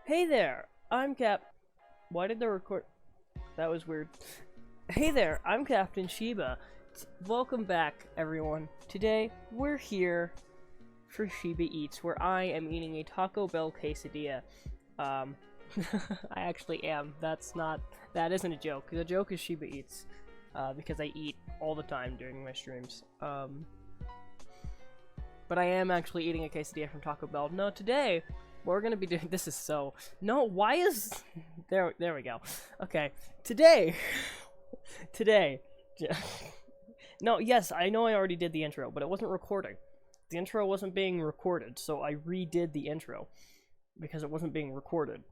Hey there, I'm Cap. Why did the record? That was weird. Hey there, I'm Captain Sheba. Welcome back, everyone. Today, we're here for Sheba Eats, where I am eating a Taco Bell quesadilla. Um, I actually am. That isn't a joke. The joke is Sheba Eats, because I eat all the time during my streams. But I am actually eating a quesadilla from Taco Bell. No, today, we're gonna be doing, this is so, no, why is, there we go. Okay, today, today, no, yes, I know I already did the intro, but it wasn't recording. The intro wasn't being recorded, so I redid the intro, because it wasn't being recorded.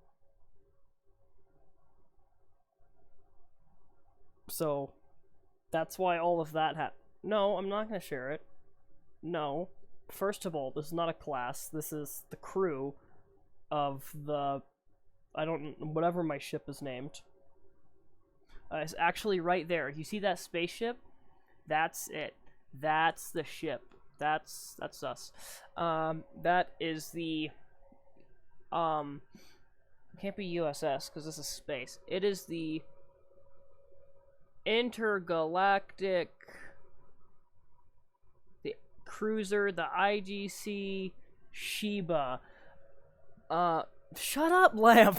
So, that's why all of that happened. No, I'm not gonna share it. No. First of all, this is not a class, this is the crew of the, whatever my ship is named. It's actually right there. You see that spaceship? That's it. That's the ship. That's us. That is the, can't be USS, because this is space. It is the intergalactic, the cruiser, the IGC Sheba. Shut up, Lamp!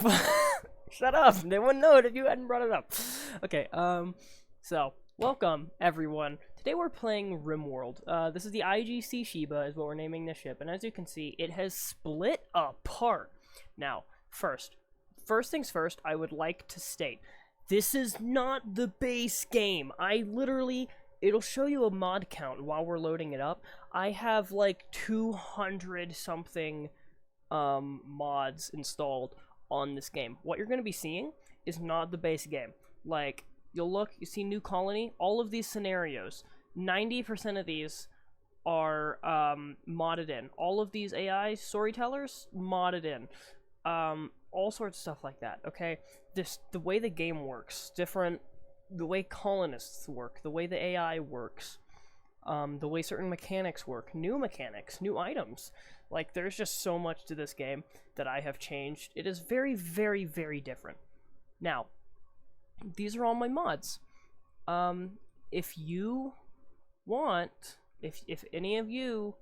Shut up! They wouldn't know it if you hadn't brought it up. Okay, so, welcome, everyone. Today we're playing Rimworld. This is the IGC Sheba, is what we're naming the ship, and as you can see, it has split apart. Now, first things first, I would like to state, this is not the base game. It'll show you a mod count while we're loading it up. I have like 200 something mods installed on this game. What you're going to be seeing is not the base game. Like, you see New Colony, all of these scenarios, 90% of these are modded in. All of these AI storytellers, modded in. All sorts of stuff like that, okay? The way the game works, the way colonists work, the way the AI works, the way certain mechanics work, new mechanics, new items. Like, there's just so much to this game that I have changed. It is very, very, very different. Now, these are all my mods. If you want, if any of you,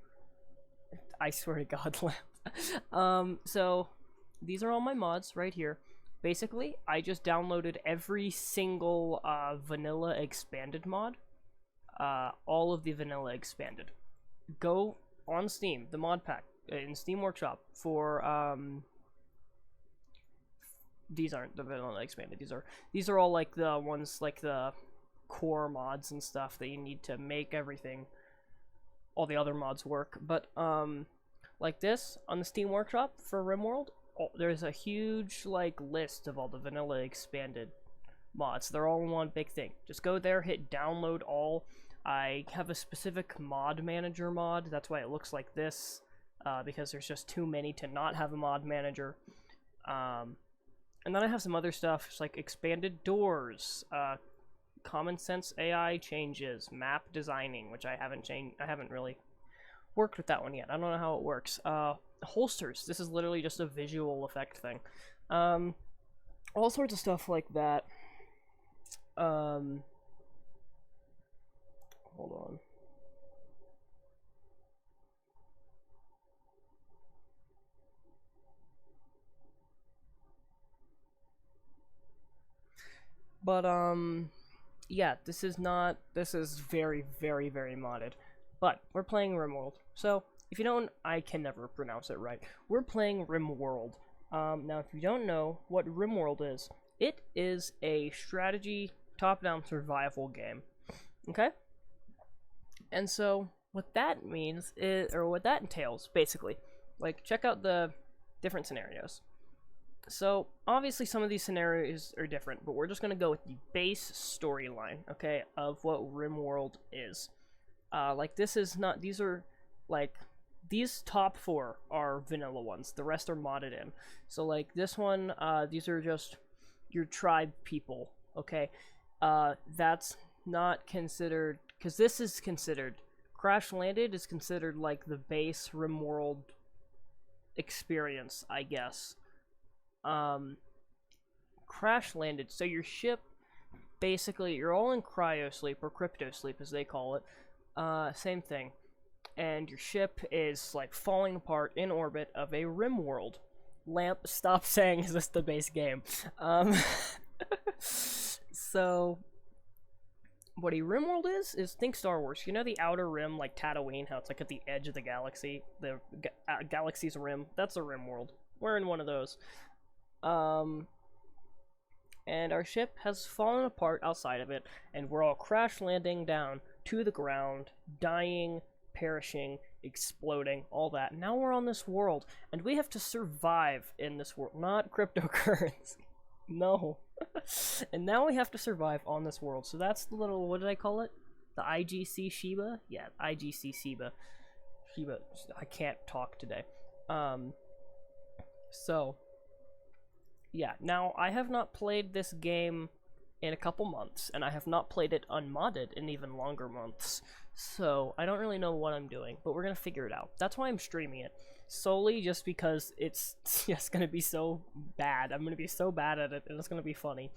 I swear to God, so, these are all my mods right here. Basically, I just downloaded every single, vanilla expanded mod. All of the vanilla expanded. Go on Steam, the mod pack, in Steam Workshop for, these aren't the vanilla expanded, these are all like the ones, like the core mods and stuff that you need to make everything, all the other mods work, but, like this, on the Steam Workshop for Rimworld, there's a huge, like, list of all the vanilla expanded mods. They're all in one big thing. Just go there, hit download all. I have a specific mod manager mod, that's why it looks like this, because there's just too many to not have a mod manager. And then I have some other stuff, just like expanded doors, common sense AI changes, map designing, which I haven't really worked with that one yet. I don't know how it works. Holsters, this is literally just a visual effect thing. All sorts of stuff like that. Hold on. But, yeah, this is very, very, very modded. But, we're playing Rimworld. So, if you don't, I can never pronounce it right. We're playing Rimworld. Now, if you don't know what Rimworld is, it is a strategy, top-down survival game. Okay? And so, what that means is, or what that entails, basically, like, check out the different scenarios. So, obviously some of these scenarios are different, but we're just going to go with the base storyline, okay, of what Rimworld is. Like, this is not, these are, like, these top 4 are vanilla ones, the rest are modded in. So, like, this one, these are just your tribe people, okay? That's not considered, because this is considered, Crash Landed is considered, like, the base Rimworld experience, I guess. crash landed. So your ship, basically, you're all in cryo sleep, or crypto sleep as they call it. Same thing. And your ship is, like, falling apart in orbit of a Rimworld. Lamp, stop saying, is this the base game? So, what a Rimworld is think Star Wars. You know the Outer Rim, like Tatooine, how it's like at the edge of the galaxy, the galaxy's rim? That's a Rimworld. We're in one of those. And our ship has fallen apart outside of it, and we're all crash landing down to the ground, dying, perishing, exploding, all that. Now we're on this world, and we have to survive in this world, not cryptocurrency. No. And now we have to survive on this world. So that's the little, what did I call it? The IGC Shiba? Yeah, IGC Shiba. Shiba. I can't talk today. So, yeah. Now, I have not played this game in a couple months, and I have not played it unmodded in even longer months. So, I don't really know what I'm doing, but we're gonna figure it out. That's why I'm streaming it. Solely just because it's just gonna be so bad. I'm gonna be so bad at it, and it's gonna be funny.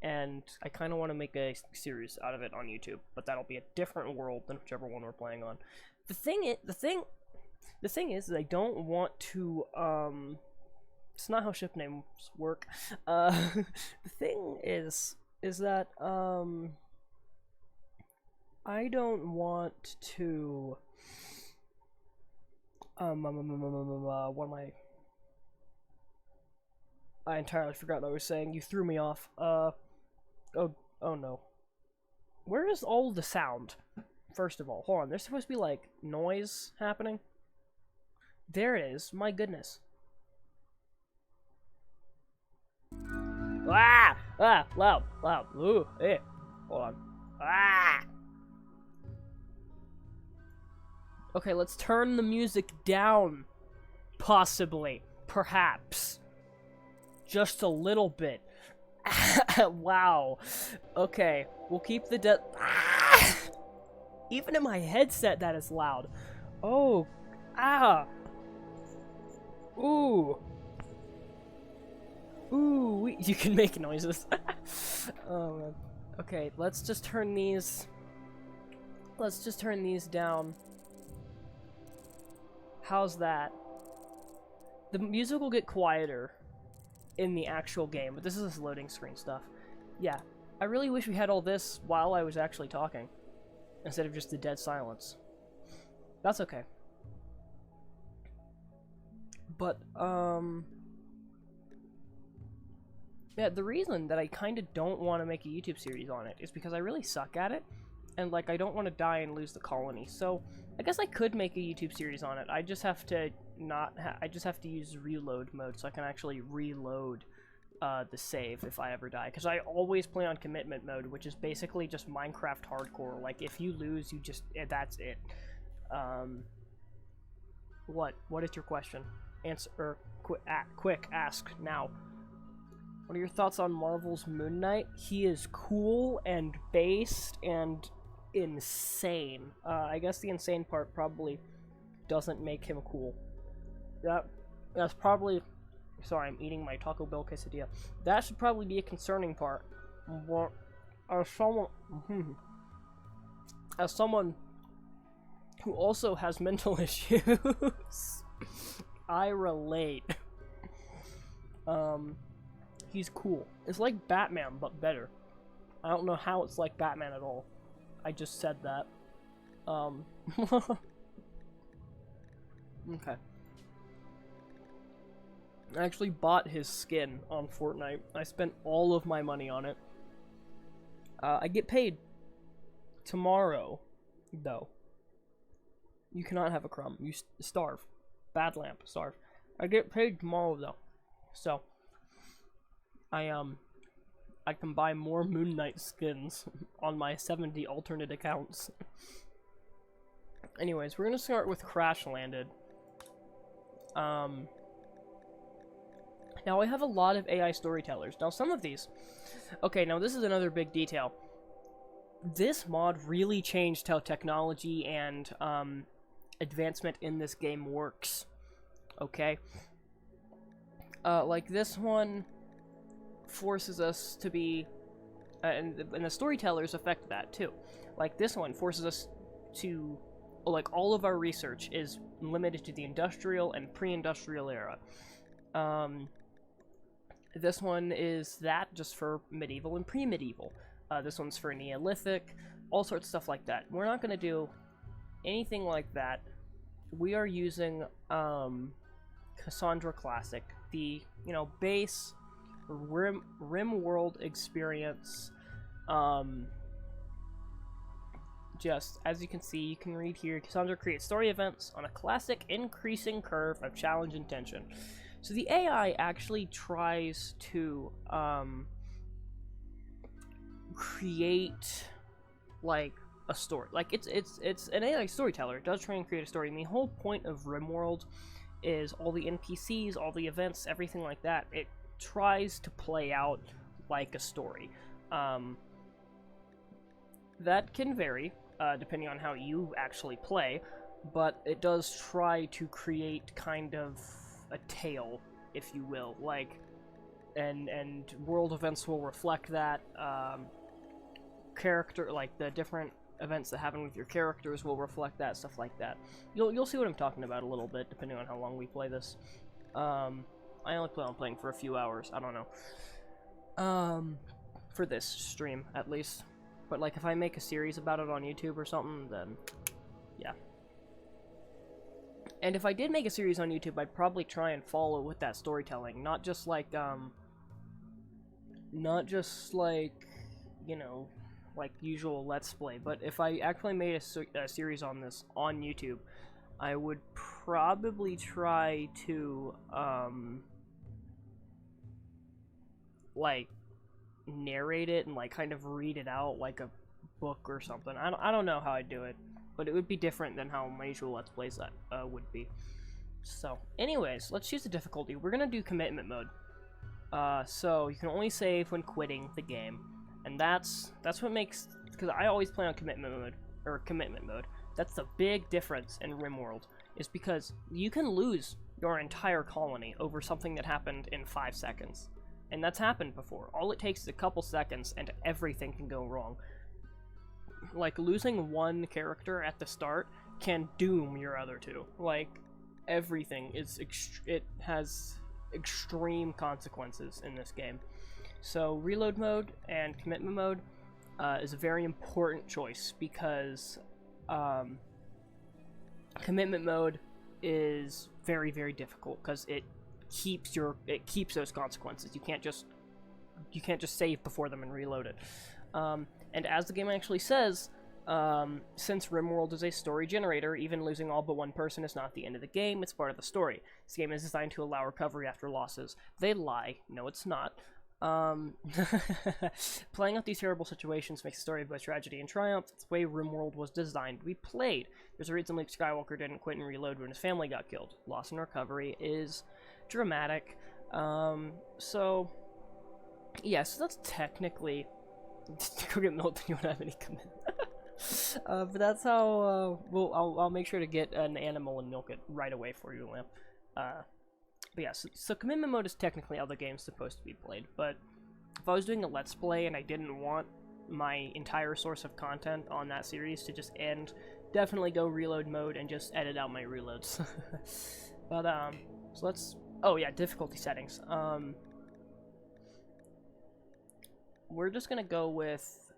And I kind of want to make a series out of it on YouTube, but that'll be a different world than whichever one we're playing on. The thing is I don't want to, it's not how ship names work. The thing is that, I don't want to, what am I entirely forgot what I was saying. You threw me off. Oh no. Where is all the sound? First of all, hold on. There's supposed to be, like, noise happening. There it is. My goodness. Ah! Ah! Loud! Loud! Ooh! Hey! Hold on. Ah! Okay, let's turn the music down. Possibly. Perhaps. Just a little bit. Wow. Okay, we'll keep the Even in my headset, that is loud. Oh. Ah. Ooh. Ooh. You can make noises. Oh, man. Okay, let's just turn these... Let's just turn these down. How's that? The music will get quieter in the actual game, but this is loading screen stuff. Yeah, I really wish we had all this while I was actually talking, instead of just the dead silence. That's okay. But, yeah, the reason that I kind of don't want to make a YouTube series on it is because I really suck at it, and, like, I don't want to die and lose the colony, so I guess I could make a YouTube series on it. I just have to I just have to use reload mode so I can actually reload the save if I ever die. Because I always play on commitment mode, which is basically just Minecraft hardcore. Like, if you lose, you just... that's it. What? What is your question? Answer, or quick, ask now. What are your thoughts on Marvel's Moon Knight? He is cool and based and insane. I guess the insane part probably doesn't make him cool. That's probably... Sorry, I'm eating my Taco Bell quesadilla. That should probably be a concerning part. But as someone who also has mental issues, I relate. He's cool. It's like Batman, but better. I don't know how it's like Batman at all. I just said that. Okay. I actually bought his skin on Fortnite. I spent all of my money on it. I get paid tomorrow, though. You cannot have a crumb. You starve. Bad lamp. Starve. I get paid tomorrow, though. So, I can buy more Moon Knight skins on my 70 alternate accounts. Anyways, we're gonna start with Crash Landed. Now, I have a lot of AI storytellers. Now, some of these... Okay, now this is another big detail. This mod really changed how technology and advancement in this game works. Okay? Like this one forces us to be, and the storytellers affect that too. Like this one forces us to, like, all of our research is limited to the industrial and pre-industrial era. This one is that just for medieval and pre-medieval. This one's for Neolithic, all sorts of stuff like that. We're not going to do anything like that. We are using Cassandra Classic, the, you know, base Rimworld experience. Just, as you can see, you can read here, Cassandra creates story events on a classic increasing curve of challenge and tension. So the AI actually tries to create, like, a story. Like, it's an AI storyteller. It does try and create a story. And the whole point of Rimworld is all the NPCs, all the events, everything like that. It tries to play out like a story. That can vary, depending on how you actually play, but it does try to create kind of a tale, if you will, like, and world events will reflect that. Character, like the different events that happen with your characters will reflect that, stuff like that. You'll see what I'm talking about a little bit, depending on how long we play this. I only plan on playing for a few hours, I don't know. For this stream, at least. But, like, if I make a series about it on YouTube or something, then, yeah. And if I did make a series on YouTube, I'd probably try and follow with that storytelling. Not just like, you know, like usual Let's Play. But if I actually made a series on this on YouTube, I would probably try to, like, narrate it and, like, kind of read it out like a book or something. I don't know how I'd do it, but it would be different than how my usual Let's Plays that would be. So, anyways, let's choose the difficulty. We're gonna do commitment mode. So you can only save when quitting the game, and that's what makes, because I always play on commitment mode. That's the big difference in Rimworld, is because you can lose your entire colony over something that happened in 5 seconds. And that's happened before. All it takes is a couple seconds and everything can go wrong. Like, losing one character at the start can doom your other two. Like, everything is it has extreme consequences in this game. So reload mode and commitment mode is a very important choice, because commitment mode is very, very difficult because it keeps those consequences. You can't just save before them and reload it. And as the game actually says, since Rimworld is a story generator, even losing all but one person is not the end of the game, it's part of the story. This game is designed to allow recovery after losses. They lie. No, it's not. Playing out these terrible situations makes the story of both tragedy and triumph. It's the way Rimworld was designed to be played. There's a reason Luke Skywalker didn't quit and reload when his family got killed. Loss and recovery is dramatic. So yeah, so that's technically go get milk and you won't have any commitment. But that's how I'll make sure to get an animal and milk it right away for you, Lamp. But yeah, so commitment mode is technically how the game's supposed to be played, but if I was doing a Let's Play and I didn't want my entire source of content on that series to just end, definitely go reload mode and just edit out my reloads. But, so let's, oh yeah, difficulty settings. We're just gonna go with,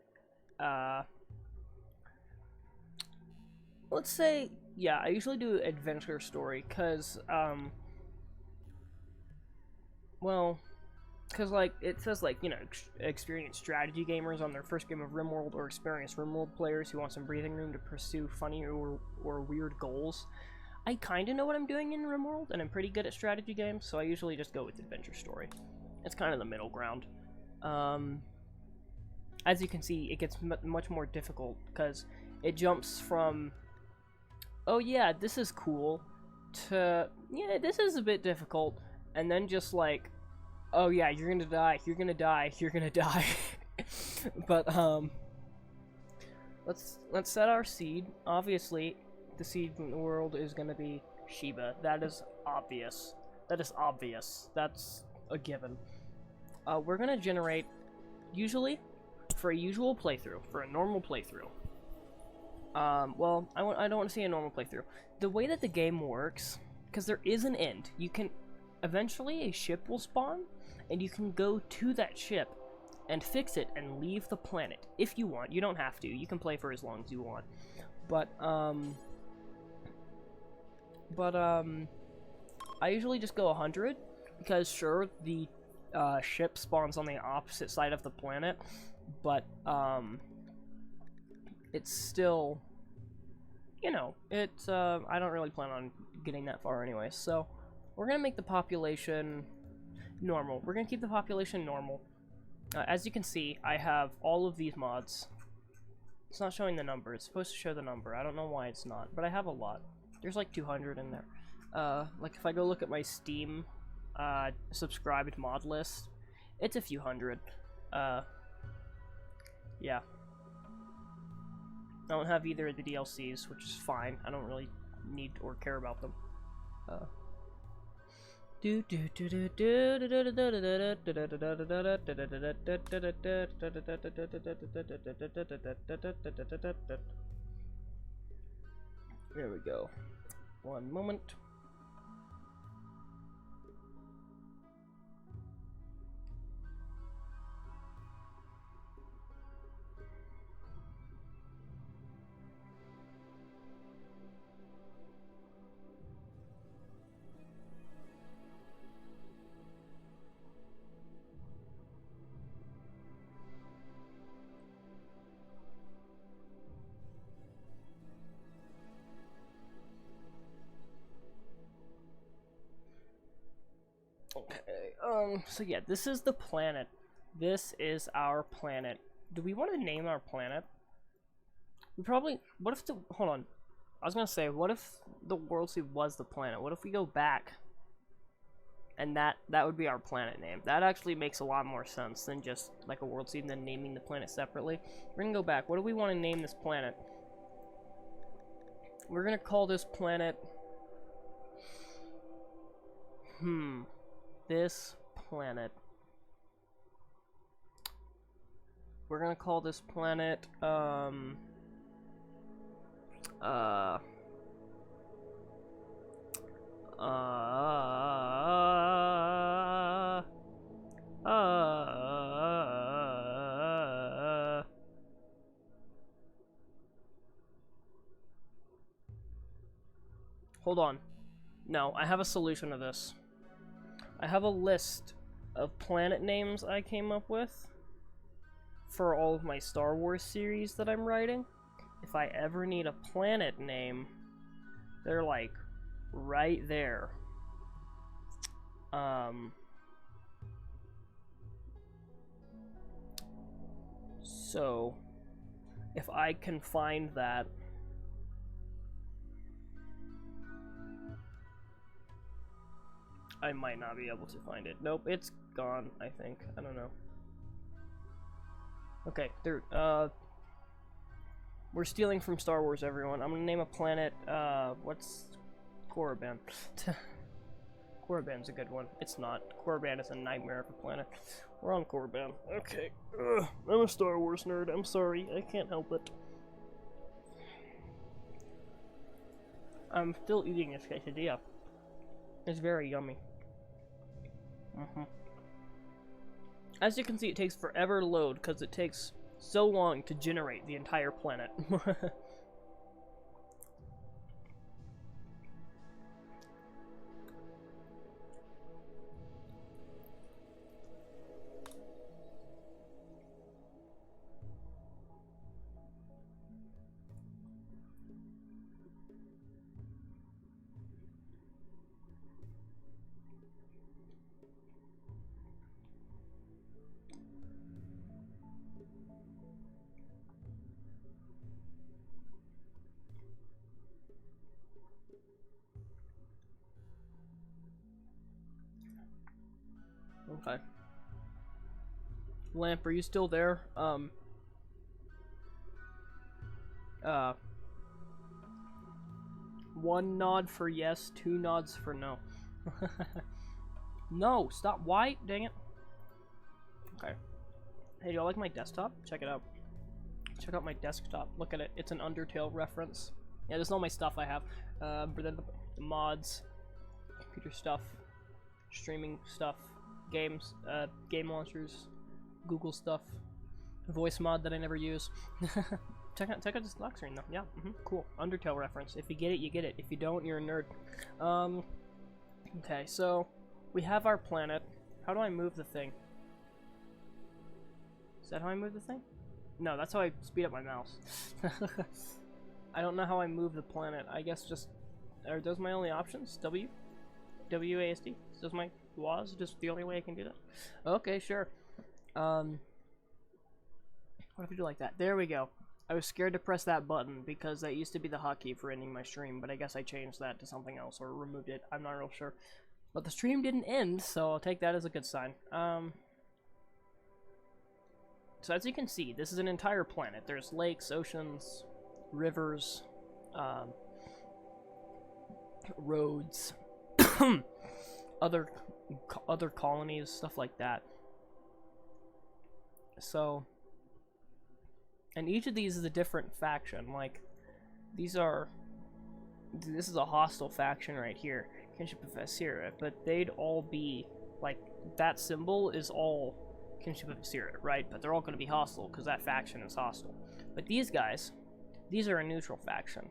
let's say, yeah, I usually do adventure story, cause, well, because, like, it says, like, you know, experienced strategy gamers on their first game of Rimworld, or experienced Rimworld players who want some breathing room to pursue funny or weird goals. I kind of know what I'm doing in Rimworld, and I'm pretty good at strategy games, so I usually just go with adventure story. It's kind of the middle ground. As you can see, it gets much more difficult, because it jumps from, oh yeah, this is cool, to, yeah, this is a bit difficult, and then just like, oh yeah, you're gonna die, you're gonna die, you're gonna die. But, let's set our seed. Obviously, the seed in the world is gonna be Sheba. That is obvious. That is obvious. That's a given. We're gonna generate, usually, for a usual playthrough, for a normal playthrough. Well, I don't want to say a normal playthrough. The way that the game works, because there is an end, you can, eventually a ship will spawn, and you can go to that ship and fix it and leave the planet, if you want. You don't have to. You can play for as long as you want. But, I usually just go 100, because sure, the ship spawns on the opposite side of the planet, but it's still, you know, it's I don't really plan on getting that far anyway, so we're gonna make the population normal. We're gonna keep the population normal. As you can see, I have all of these mods. It's not showing the number. It's supposed to show the number. I don't know why it's not, but I have a lot. There's like 200 in there. Like if I go look at my Steam subscribed mod list, it's a few hundred. Yeah. I don't have either of the DLCs, which is fine. I don't really need or care about them. There we go. One moment. Okay, so yeah, this is the planet. This is our planet. Do we want to name our planet? We probably, what if the, hold on. I was gonna say, what if the world seed was the planet? What if we go back and that would be our planet name? That actually makes a lot more sense than just like a world seed and then naming the planet separately. We're gonna go back. What do we want to name this planet? We're gonna call this planet, this planet. We're gonna call this planet, hold on. No, I have a solution to this. I have a list of planet names I came up with for all of my Star Wars series that I'm writing. If I ever need a planet name, they're like right there. So if I can find that, I might not be able to find it. Nope, it's gone, I think. I don't know. Okay, there, we're stealing from Star Wars, everyone. I'm gonna name a planet, what's Korriban? Korriban's a good one. It's not. Korriban is a nightmare of a planet. We're on Korriban. Okay. I'm a Star Wars nerd. I'm sorry. I can't help it. I'm still eating this quesadilla. It's very yummy. As you can see, it takes forever to load because it takes so long to generate the entire planet. Okay. Lamp, are you still there? One nod for yes, two nods for no. No, stop. Why? Dang it. Okay. Hey, do you like my desktop? Check it out. Check out my desktop. Look at it. It's an Undertale reference. Yeah, this is all my stuff I have. But then the mods, computer stuff, streaming stuff, games, game launchers, Google stuff, voice mod that I never use. check out this lock screen though. Yeah, cool. Undertale reference. If you get it, you get it. If you don't, you're a nerd. Okay, so we have our planet. How do I move the thing? Is that how I move the thing? No, that's how I speed up my mouse. I don't know how I move the planet. I guess just... Are those my only options? W? WASD? Is those my laws? Just the only way I can do that? Okay, sure. What if we do like that? There we go. I was scared to press that button because that used to be the hotkey for ending my stream, but I guess I changed that to something else or removed it. I'm not real sure. But the stream didn't end, so I'll take that as a good sign. So as you can see, this is an entire planet. There's lakes, oceans, rivers, roads, other colonies, stuff like that. So, and each of these is a different faction. Like, this is a hostile faction right here, Kinship of Assyria, but they'd all be, like, that symbol is all Kinship of Assyria, right? But they're all going to be hostile, because that faction is hostile. But these guys, these are a neutral faction.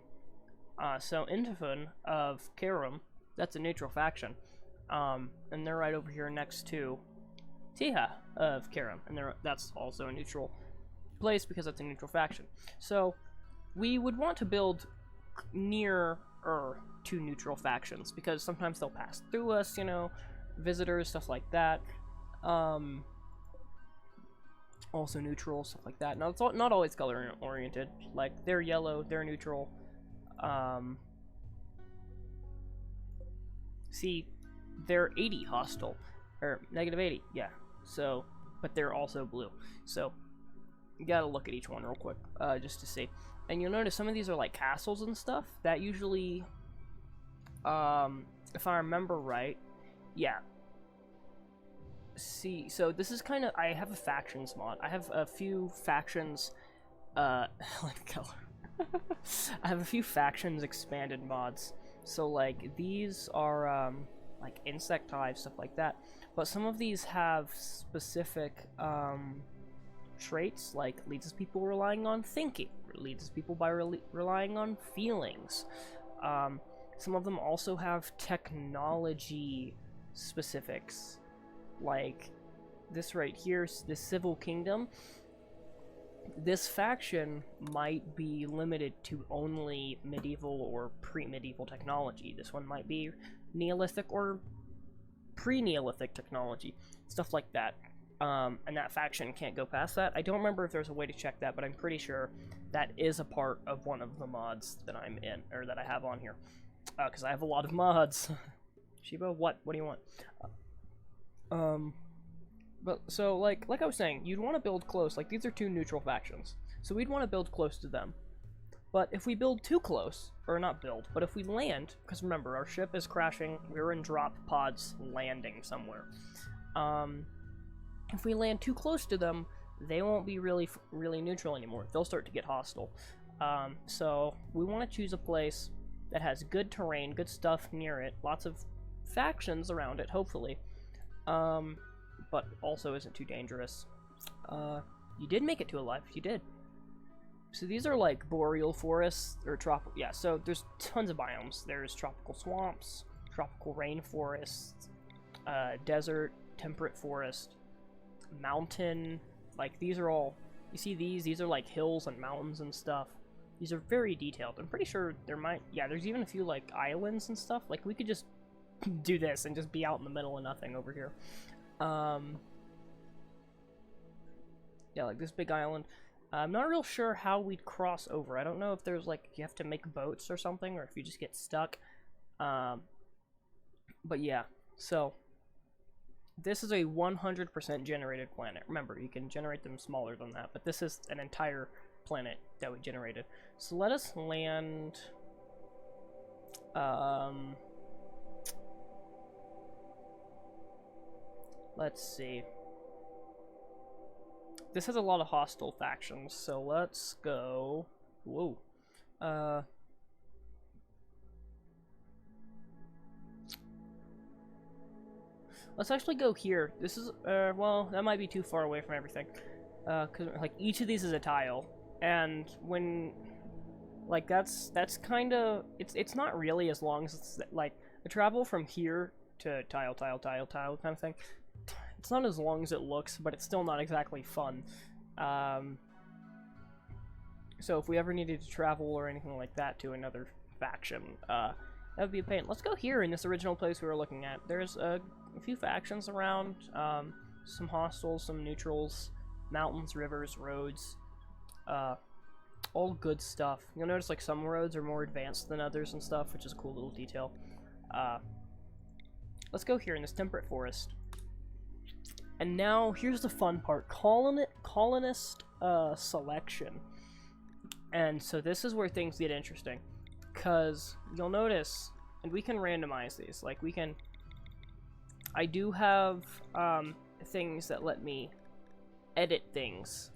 So Intefun of Karum, that's a neutral faction. And they're right over here next to Tiha of Karum, and that's also a neutral place because that's a neutral faction. So we would want to build nearer to neutral factions because sometimes they'll pass through us, you know, visitors, stuff like that. Also neutral, stuff like that. Now it's not always color oriented. Like they're yellow, they're neutral. See, they're 80 hostile, or negative 80, yeah. So, but they're also blue. So, you gotta look at each one real quick, just to see. And you'll notice some of these are like castles and stuff. That usually, if I remember right, yeah. See, so this is kind of, I have a factions mod. I have a few factions, like color. I have a few factions expanded mods. So like these are like insect hives, stuff like that. But some of these have specific traits, like leads people relying on thinking, leads people by relying on feelings. Some of them also have technology specifics, like this right here, this civil kingdom. This faction might be limited to only medieval or pre-medieval technology. This one might be Neolithic or pre-Neolithic technology, stuff like that. And that faction can't go past that. I don't remember if there's a way to check that, but I'm pretty sure that is a part of one of the mods that I'm in, or that I have on here. Because I have a lot of mods. Shiba, what? What do you want? But, so, like I was saying, you'd want to build close. Like, these are two neutral factions. So we'd want to build close to them. But if we build too close, or not build, but if we land, because remember, our ship is crashing, we're in drop pods landing somewhere. If we land too close to them, they won't be really neutral anymore. They'll start to get hostile. So we want to choose a place that has good terrain, good stuff near it, lots of factions around it, hopefully. But also isn't too dangerous. You did make it to a life. You did. So these are like boreal forests, or tropical, yeah, so there's tons of biomes. There's tropical swamps, tropical rainforests, desert, temperate forest, mountain, like these are all, you see these are like hills and mountains and stuff. These are very detailed. I'm pretty sure there might, yeah, there's even a few like islands and stuff. Like we could just do this and just be out in the middle of nothing over here. Yeah, like this big island. I'm not real sure how we'd cross over. I don't know if there's like, you have to make boats or something, or if you just get stuck. But yeah, so this is a 100% generated planet. Remember, you can generate them smaller than that, but this is an entire planet that we generated. So let us land, Let's see. This has a lot of hostile factions, so let's go... Whoa. Let's actually go here. This is, well, that might be too far away from everything. Because, like, each of these is a tile. And when... Like, that's kind of... It's not really as long as it's, like, the travel from here to tile kind of thing. It's not as long as it looks, but it's still not exactly fun. So if we ever needed to travel or anything like that to another faction, that would be a pain. Let's go here in this original place we were looking at. There's a few factions around, some hostiles, some neutrals, mountains, rivers, roads, all good stuff. You'll notice like some roads are more advanced than others and stuff, which is a cool little detail. Let's go here in this temperate forest. And now, here's the fun part. Colonist selection. And so this is where things get interesting. Because you'll notice, and we can randomize these. Like, we can... I do have things that let me edit things.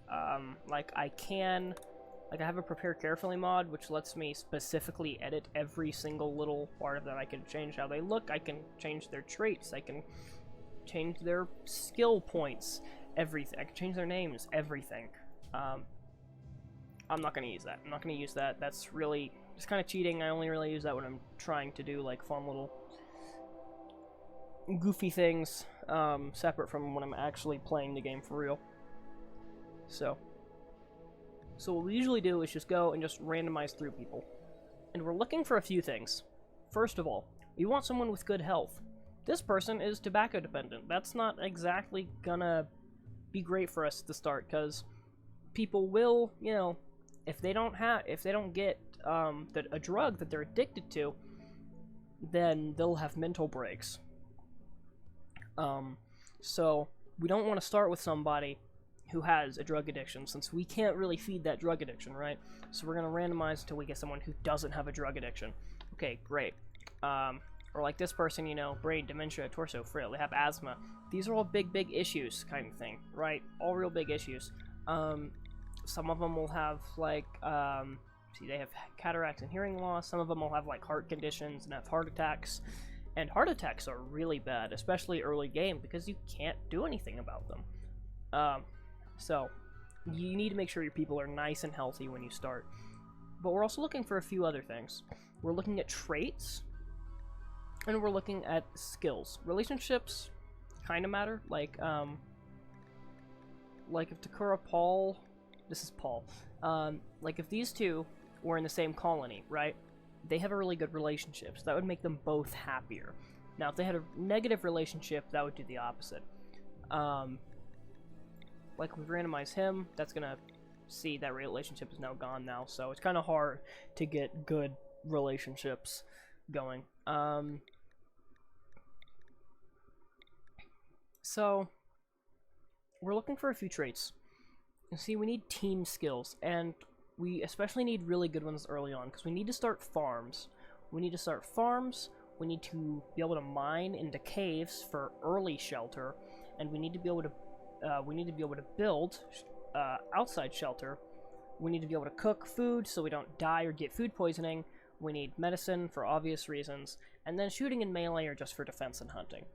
Like, I can... Like, I have a prepare carefully mod, which lets me specifically edit every single little part of them. I can change how they look, I can change their traits, I can change their skill points, everything. I can change their names, everything. I'm not going to use that. I'm not going to use that. That's really... It's kind of cheating. I only really use that when I'm trying to do, like, fun little goofy things, separate from when I'm actually playing the game for real. So what we usually do is just go and just randomize through people. And we're looking for a few things. First of all, we want someone with good health. This person is tobacco dependent. That's not exactly gonna be great for us at the start, because people will, you know, if they don't get a drug that they're addicted to, then they'll have mental breaks. So we don't want to start with somebody who has a drug addiction, since we can't really feed that drug addiction, right? So we're gonna randomize until we get someone who doesn't have a drug addiction. Okay, great. Or like this person, you know, brain, dementia, torso, frail, they have asthma. These are all big issues kind of thing, right? All real big issues. Some of them will have, like, see, they have cataracts and hearing loss. Some of them will have, like, heart conditions and have heart attacks. And heart attacks are really bad, especially early game, because you can't do anything about them. So, you need to make sure your people are nice and healthy when you start. But we're also looking for a few other things. We're looking at traits, and we're looking at skills. Relationships kind of matter. Like if Takura Paul... This is Paul. Like, if these two were in the same colony, right? They have a really good relationship, so that would make them both happier. Now, if they had a negative relationship, that would do the opposite. Like, we've randomized him, that's gonna see that relationship is now gone now, so it's kind of hard to get good relationships going. So, we're looking for a few traits. You see, we need team skills, and we especially need really good ones early on, because we need to start farms. We need to be able to mine into caves for early shelter, and we need to be able to build outside shelter. We need to be able to cook food so we don't die or get food poisoning. We need medicine for obvious reasons, and then shooting and melee are just for defense and hunting.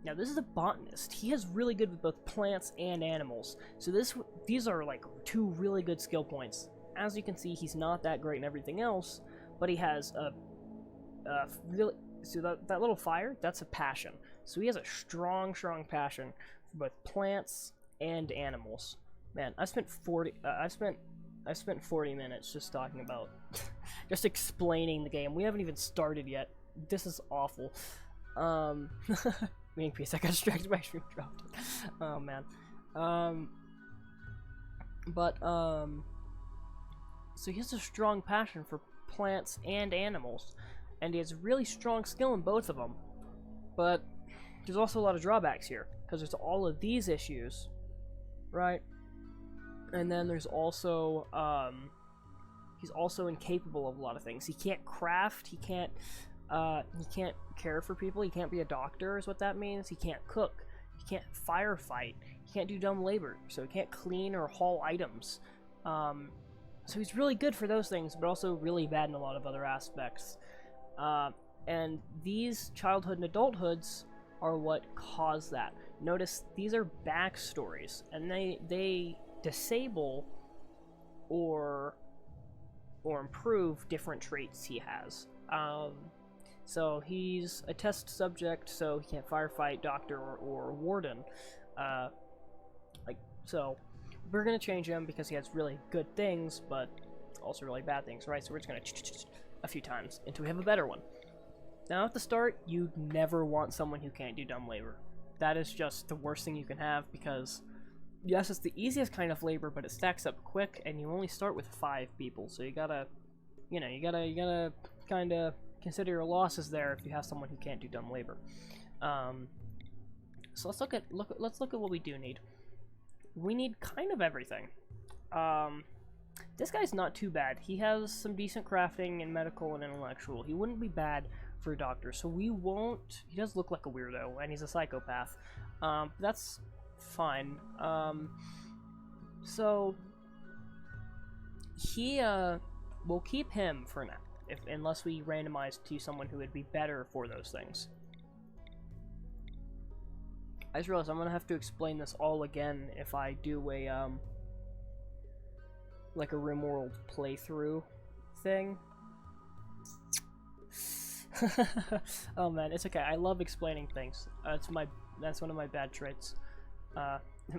Now, this is a botanist. He has really good with both plants and animals. So these are, like, two really good skill points. As you can see, he's not that great in everything else, but he has a really... So that little fire, that's a passion. So he has a strong passion for both plants and animals. Man, I spent 40 minutes just talking about... just explaining the game. We haven't even started yet. This is awful. Main piece, I got distracted by stream dropped. Oh man. So he has a strong passion for plants and animals, and he has a really strong skill in both of them. But there's also a lot of drawbacks here, because there's all of these issues, right? And then there's also, he's also incapable of a lot of things. He can't craft, he can't, He can't care for people. He can't be a doctor, is what that means. He can't cook. He can't firefight. He can't do dumb labor, so he can't clean or haul items. So he's really good for those things, but also really bad in a lot of other aspects. And these childhood and adulthoods are what cause that. Notice these are backstories, and they disable or improve different traits he has. So he's a test subject, so he can't firefight, doctor, or warden. So we're gonna change him because he has really good things, but also really bad things, right? So we're just gonna a few times until we have a better one. Now at the start, you never want someone who can't do dumb labor. That is just the worst thing you can have, because yes, it's the easiest kind of labor, but it stacks up quick, and you only start with 5 people, so you gotta kind of consider your losses there if you have someone who can't do dumb labor. So let's look at what we do need. We need kind of everything. This guy's not too bad. He has some decent crafting in medical and intellectual. He wouldn't be bad for a doctor, so we won't... He does look like a weirdo, and he's a psychopath. That's fine. So he, we'll keep him for now, unless we randomize to someone who would be better for those things. I just realized I'm gonna have to explain this all again if I do a, like a Rimworld playthrough thing. Oh man, it's okay. I love explaining things. That's one of my bad traits.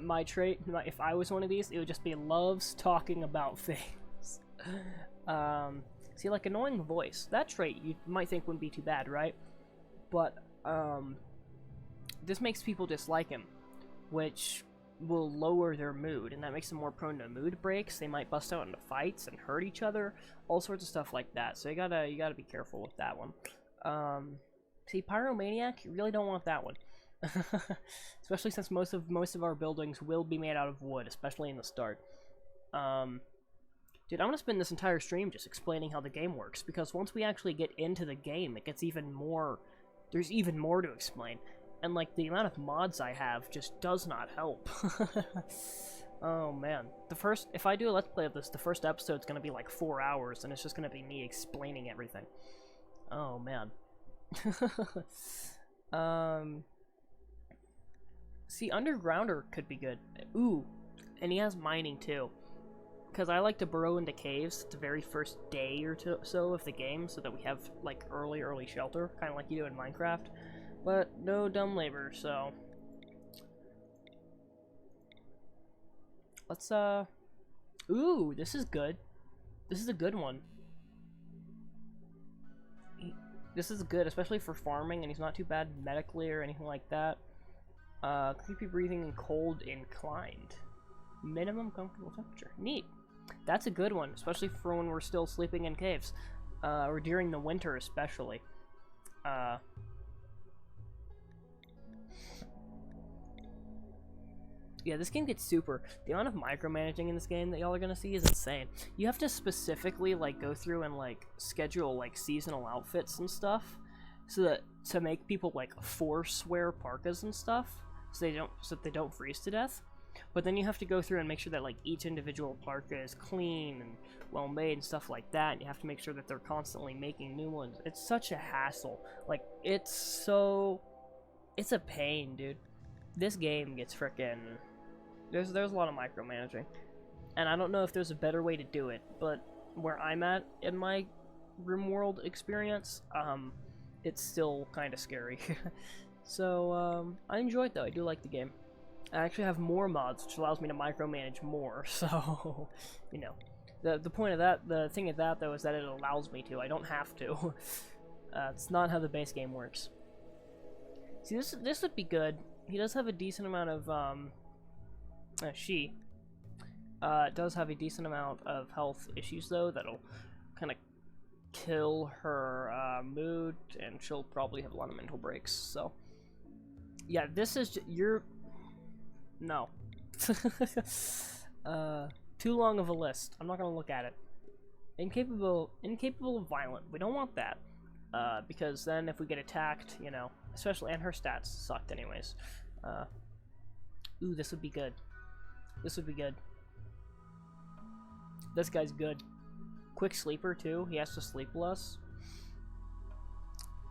My trait, if I was one of these, it would just be loves talking about things. See, like annoying voice. That trait you might think wouldn't be too bad, right? But this makes people dislike him, which will lower their mood, and that makes them more prone to mood breaks. They might bust out into fights and hurt each other, all sorts of stuff like that. So you gotta be careful with that one. See, Pyromaniac, you really don't want that one. Especially since most of our buildings will be made out of wood, especially in the start. Dude, I'm gonna spend this entire stream just explaining how the game works, because once we actually get into the game, it gets even more... There's even more to explain. And, like, the amount of mods I have just does not help. Oh, man. If I do a Let's Play of this, the first episode's gonna be like 4 hours, and it's just gonna be me explaining everything. Oh, man. See, Undergrounder could be good. Ooh, and he has mining, too. Because I like to burrow into caves the very first day or so of the game, so that we have, like, early shelter, kind of like you do in Minecraft. But no dumb labor, so... Let's, Ooh, this is good. This is a good one. This is good, especially for farming, and he's not too bad medically or anything like that. Creepy breathing and cold inclined. Minimum comfortable temperature. Neat. That's a good one, especially for when we're still sleeping in caves. Or during the winter, especially. Yeah, this game gets super... The amount of micromanaging in this game that y'all are gonna see is insane. You have to specifically, like, go through and, like, schedule, like, seasonal outfits and stuff, so that to make people, like, force wear parkas and stuff, so that they don't freeze to death. But then you have to go through and make sure that, like, each individual parka is clean and well made and stuff like that, and you have to make sure that they're constantly making new ones. It's such a hassle. Like, it's a pain, dude. This game gets frickin'... There's a lot of micromanaging, and I don't know if there's a better way to do it, but where I'm at in my Rimworld experience, it's still kind of scary. So, I enjoy it though. I do like the game. I actually have more mods, which allows me to micromanage more, so, you know. The point of that, the thing of that though, is that it allows me to. I don't have to. It's not how the base game works. See, this would be good. He does have a decent amount of, she does have a decent amount of health issues, though, that'll kind of kill her mood, and she'll probably have a lot of mental breaks, so... Yeah, this is... No. Too long of a list. I'm not gonna look at it. Incapable of violent. We don't want that. Because then if we get attacked, you know, especially, and her stats sucked anyways. Ooh, this would be good. This would be good. This guy's good. Quick sleeper too. He has to sleep less.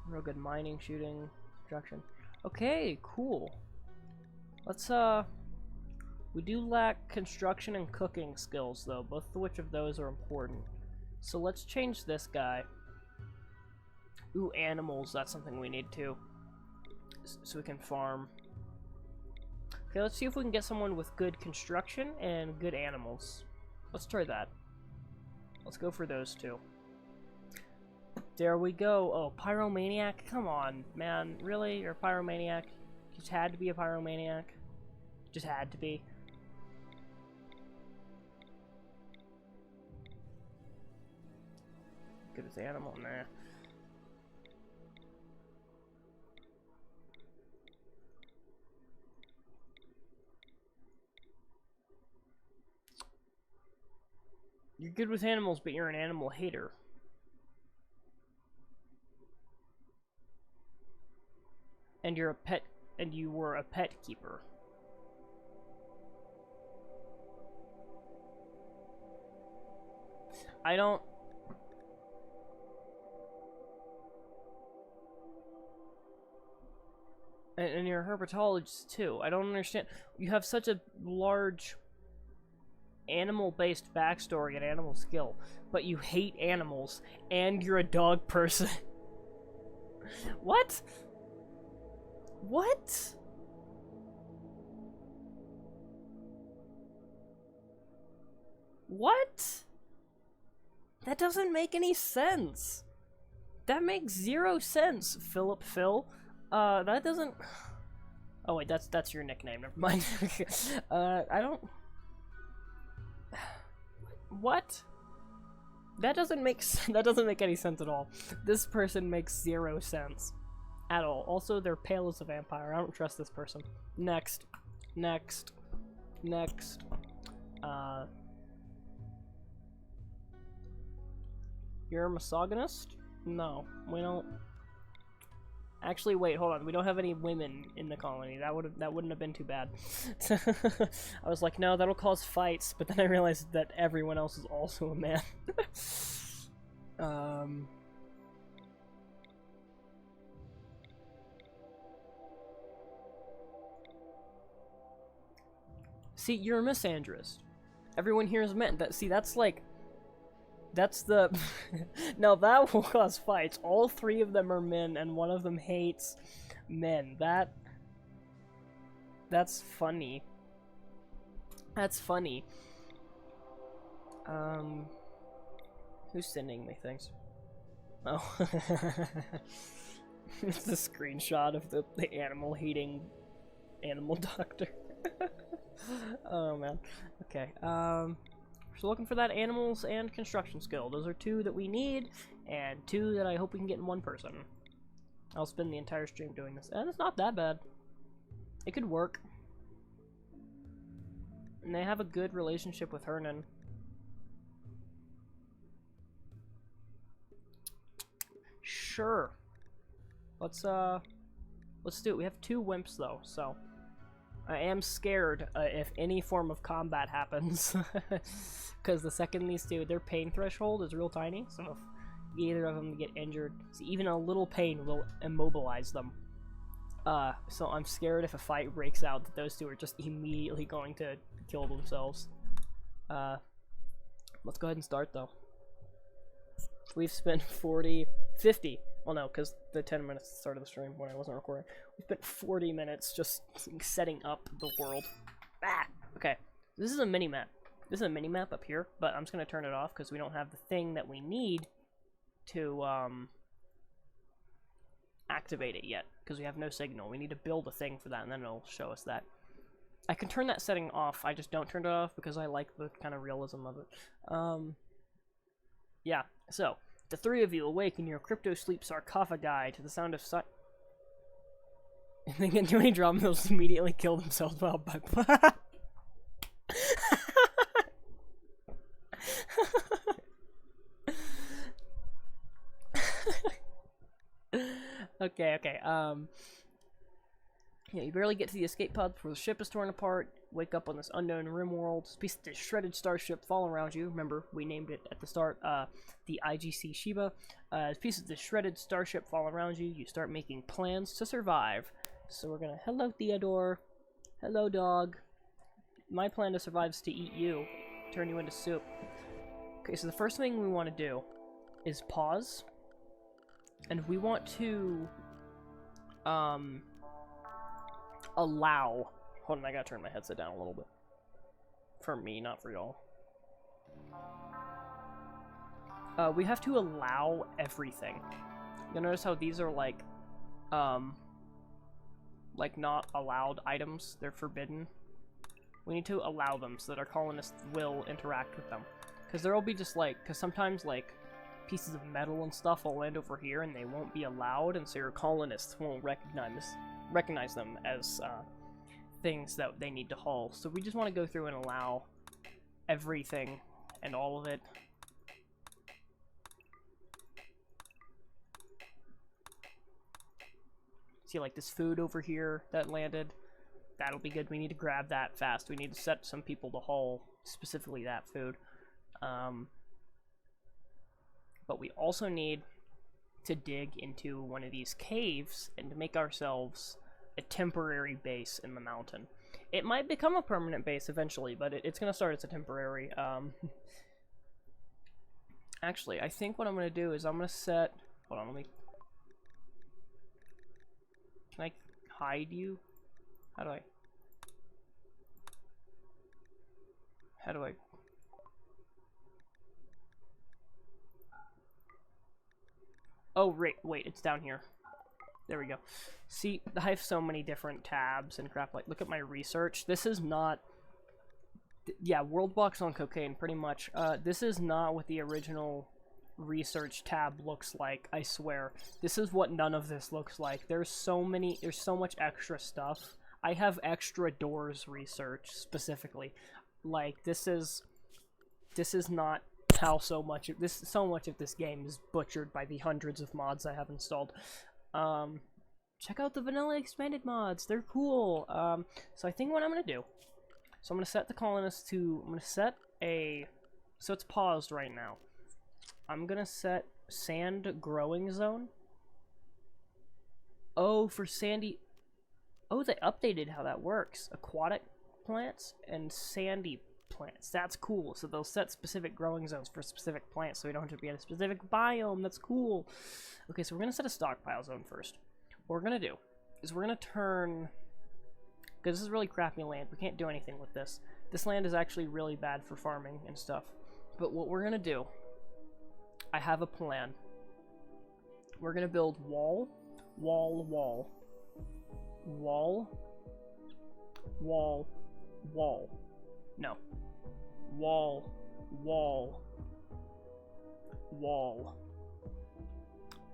Real good mining, shooting, construction. Okay, cool. Let's we do lack construction and cooking skills though, both of which of those are important. So let's change this guy. Ooh, animals, that's something we need too. So we can farm. Okay, let's see if we can get someone with good construction and good animals. Let's try that. Let's go for those two. There we go. Oh, pyromaniac? Come on, man. Really? You're a pyromaniac? Just had to be a pyromaniac? Just had to be. Good as animal? Nah. You're good with animals, but you're an animal hater. And you're a pet, and you were a pet keeper. I don't... And you're a herpetologist too. I don't understand. You have such a large animal-based backstory and animal skill, but you hate animals, and you're a dog person. What? What? What? That doesn't make any sense. That makes zero sense, Philip Phil. That doesn't... Oh wait, that's your nickname, never mind. I don't... What? That doesn't make any sense at all. This person makes zero sense. At all. Also, they're pale as a vampire. I don't trust this person. Next. Next. Next. You're a misogynist? No, we don't. Actually, wait, hold on. We don't have any women in the colony. That wouldn't have been too bad. I was like, no, that'll cause fights, but then I realized that everyone else is also a man. See, you're a misandrist. Everyone here is men. That's like... That's the... Now that will cause fights. All three of them are men, and one of them hates men. That's funny. That's funny. Who's sending me things? Oh. It's a screenshot of the animal-hating animal doctor. Oh, man. Okay, so looking for that animals and construction skill. Those are two that we need, and two that I hope we can get in one person. I'll spend the entire stream doing this, and it's not that bad. It could work. And they have a good relationship with Hernan. Sure. Let's do it. We have two wimps, though, so... I am scared if any form of combat happens. Because the second these two, their pain threshold is real tiny, so if either of them get injured, so even a little pain will immobilize them. So I'm scared if a fight breaks out that those two are just immediately going to kill themselves. Let's go ahead and start, though. We've spent 50, well no, because the 10 minutes at the start of the stream when I wasn't recording. We spent 40 minutes just setting up the world. Ah! Okay, this is a mini-map. This is a mini-map up here, but I'm just going to turn it off because we don't have the thing that we need to activate it yet, because we have no signal. We need to build a thing for that, and then it'll show us that. I can turn that setting off, I just don't turn it off because I like the kind of realism of it. Yeah, so, the three of you awake in your crypto-sleep sarcophagi to the sound of and they get too many drama, they'll just immediately kill themselves while by Okay, okay. Yeah, you barely get to the escape pod before the ship is torn apart. Wake up on this unknown Rimworld. Pieces of shredded starship fall around you. Remember, we named it at the start, the IGC Shiba. As pieces of the shredded starship fall around you, you start making plans to survive. So we're gonna... Hello, Theodore. Hello, dog. My plan to survive is to eat you. Turn you into soup. Okay, so the first thing we want to do is pause. And we want to... allow... Hold on, I gotta turn my headset down a little bit. For me, not for y'all. We have to allow everything. You'll notice how these are like not allowed items. They're forbidden. We need to allow them so that our colonists will interact with them. Because there will be just like... Because sometimes like pieces of metal and stuff will land over here and they won't be allowed, and so your colonists won't recognize them as things that they need to haul. So we just want to go through and allow everything and all of it. See, like this food over here that landed, that'll be good. We need to grab that fast. We need to set some people to haul specifically that food. But we also need to dig into one of these caves and to make ourselves a temporary base in the mountain. It might become a permanent base eventually, but it's going to start as a temporary. Actually, I think what I'm going to do is I'm going to set... Hold on, let me... Can I hide you? How do I... Oh, wait, it's down here. There we go. See, I have so many different tabs and crap. Like, look at my research. This is not... Yeah, World Box on cocaine, pretty much. This is not what the original research tab looks like, I swear. This is what none of this looks like. There's so much extra stuff. I have extra doors research, specifically. Like, this is not how so much of this game is butchered by the hundreds of mods I have installed. Check out the vanilla expanded mods. They're cool. So I think what I'm gonna do, so I'm gonna set the colonists to, so it's paused right now. I'm gonna set sand growing zone. Oh, for sandy, oh, they updated how that works. Aquatic plants and sandy plants. That's cool. So they'll set specific growing zones for specific plants, so we don't have to be in a specific biome. That's cool. Okay, so we're gonna set a stockpile zone first. What we're gonna do is we're gonna turn, because this is really crappy land. We can't do anything with this. This land is actually really bad for farming and stuff. But what we're gonna do, I have a plan. We're gonna build wall, wall, wall, wall, wall, wall. No. Wall, wall, wall,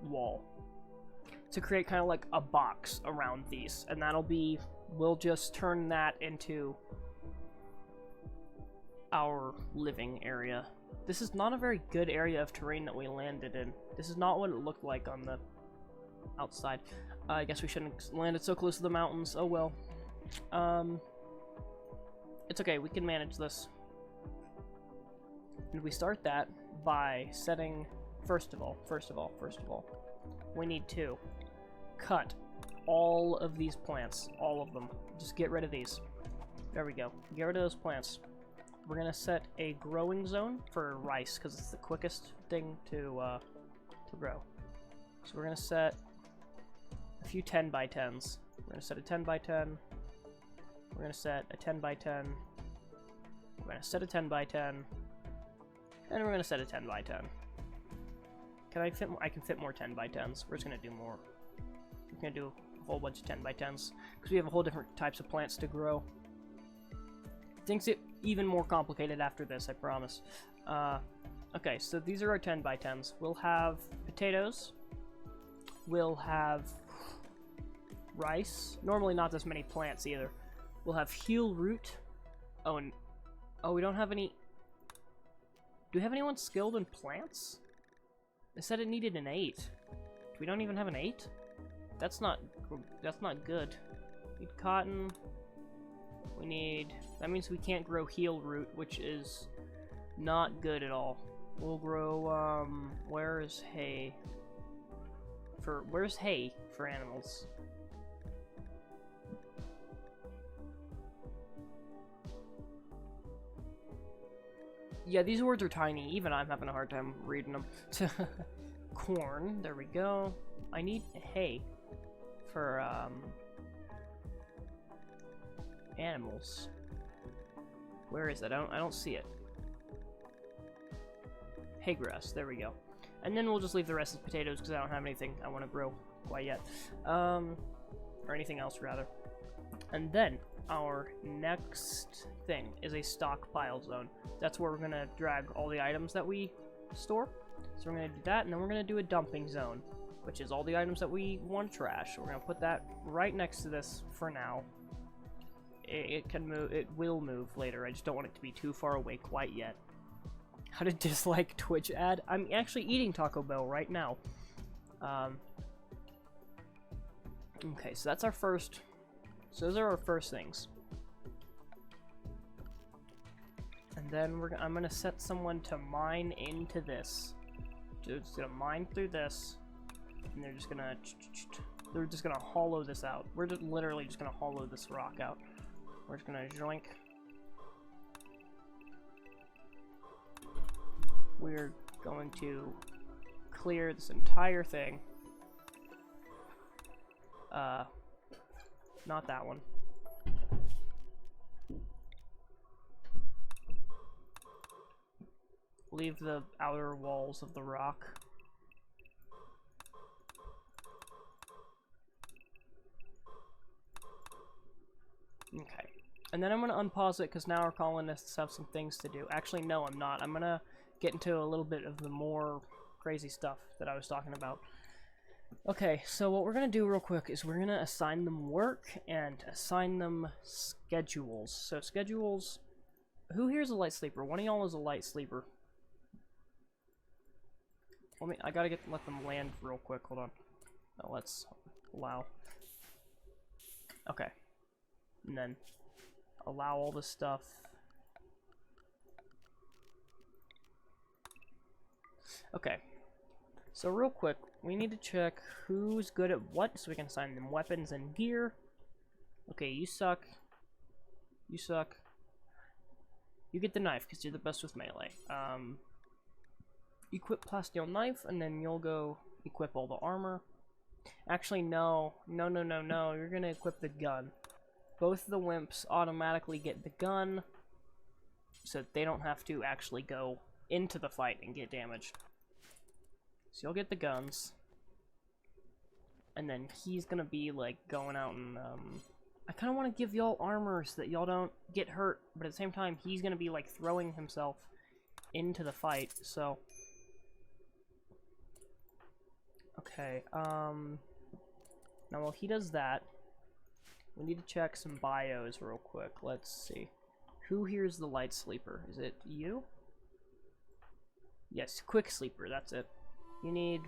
wall. To create kind of like a box around these. And that'll be, we'll just turn that into our living area. This is not a very good area of terrain that we landed in. This is not what it looked like on the outside. I guess we shouldn't have landed so close to the mountains. Oh well. It's okay, we can manage this. And we start that by setting, first of all, we need to cut all of these plants, all of them. Just get rid of these. There we go. Get rid of those plants. We're gonna set a growing zone for rice because it's the quickest thing to grow. So we're gonna set a few 10 by 10s. We're gonna set a 10 by 10. We're gonna set a 10 by 10. We're gonna set a 10 by 10. And we're gonna set a 10 by 10. Can I fit more? I can fit more 10 by 10s. We're just gonna do more. We're gonna do a whole bunch of 10 by 10s because we have a whole different types of plants to grow. Things get even more complicated after this, I promise. Okay, so these are our 10 by 10s. We'll have potatoes. We'll have rice. Normally not this many plants either. We'll have heel root. Oh, and we don't have any... Do we have anyone skilled in plants? They said it needed an 8. We don't even have an 8? That's not good. We need cotton. We need... That means we can't grow heel root, which is not good at all. We'll grow, where's hay? Where's hay for animals? Yeah, these words are tiny. Even I'm having a hard time reading them. Corn. There we go. I need hay for, animals. Where is it? I don't see it. Hay grass. There we go. And then we'll just leave the rest as potatoes because I don't have anything I want to grow quite yet. Or anything else, rather. And then our next thing is a stockpile zone. That's where we're going to drag all the items that we store. So we're going to do that, and then we're going to do a dumping zone, which is all the items that we want to trash. So we're going to put that right next to this for now. It can move. It will move later. I just don't want it to be too far away quite yet. How to dislike Twitch ad? I'm actually eating Taco Bell right now. Okay, so that's our first. So those are our first things. And then I'm gonna set someone to mine into this. They're just gonna mine through this, and they're just gonna hollow this out. We're just literally just gonna hollow this rock out. We're just gonna joink. We're going to clear this entire thing. Not that one. Leave the outer walls of the rock. Okay. And then I'm going to unpause it because now our colonists have some things to do. Actually, no, I'm not. I'm going to get into a little bit of the more crazy stuff that I was talking about. Okay, so what we're going to do real quick is we're going to assign them work and assign them schedules. So schedules... Who here's a light sleeper? One of y'all is a light sleeper. I gotta let them land real quick. Hold on. No, let's allow. Okay. And then allow all this stuff. Okay. So real quick, we need to check who's good at what so we can assign them weapons and gear. Okay, you suck. You suck. You get the knife because you're the best with melee. Equip plasteel knife, and then you'll go equip all the armor. Actually, no. No. You're gonna equip the gun. Both the wimps automatically get the gun, so that they don't have to actually go into the fight and get damaged. So you'll get the guns. And then he's gonna be, like, going out and, I kind of want to give y'all armor so that y'all don't get hurt, but at the same time, he's gonna be, like, throwing himself into the fight, so... Okay, now while he does that, we need to check some bios real quick. Let's see. Who here's the light sleeper? Is it you? Yes, quick sleeper, that's it. You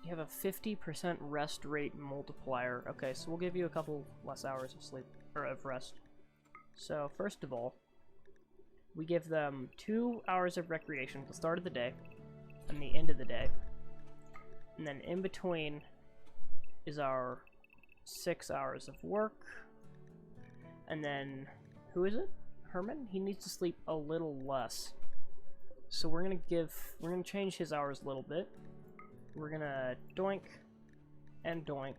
have a 50% rest rate multiplier. Okay, so we'll give you a couple less hours of sleep, or of rest. So, first of all, we give them 2 hours of recreation at the start of the day and the end of the day. And then in between is our 6 hours of work. And then, who is it? Herman? He needs to sleep a little less. So we're gonna change his hours a little bit. We're gonna doink and doink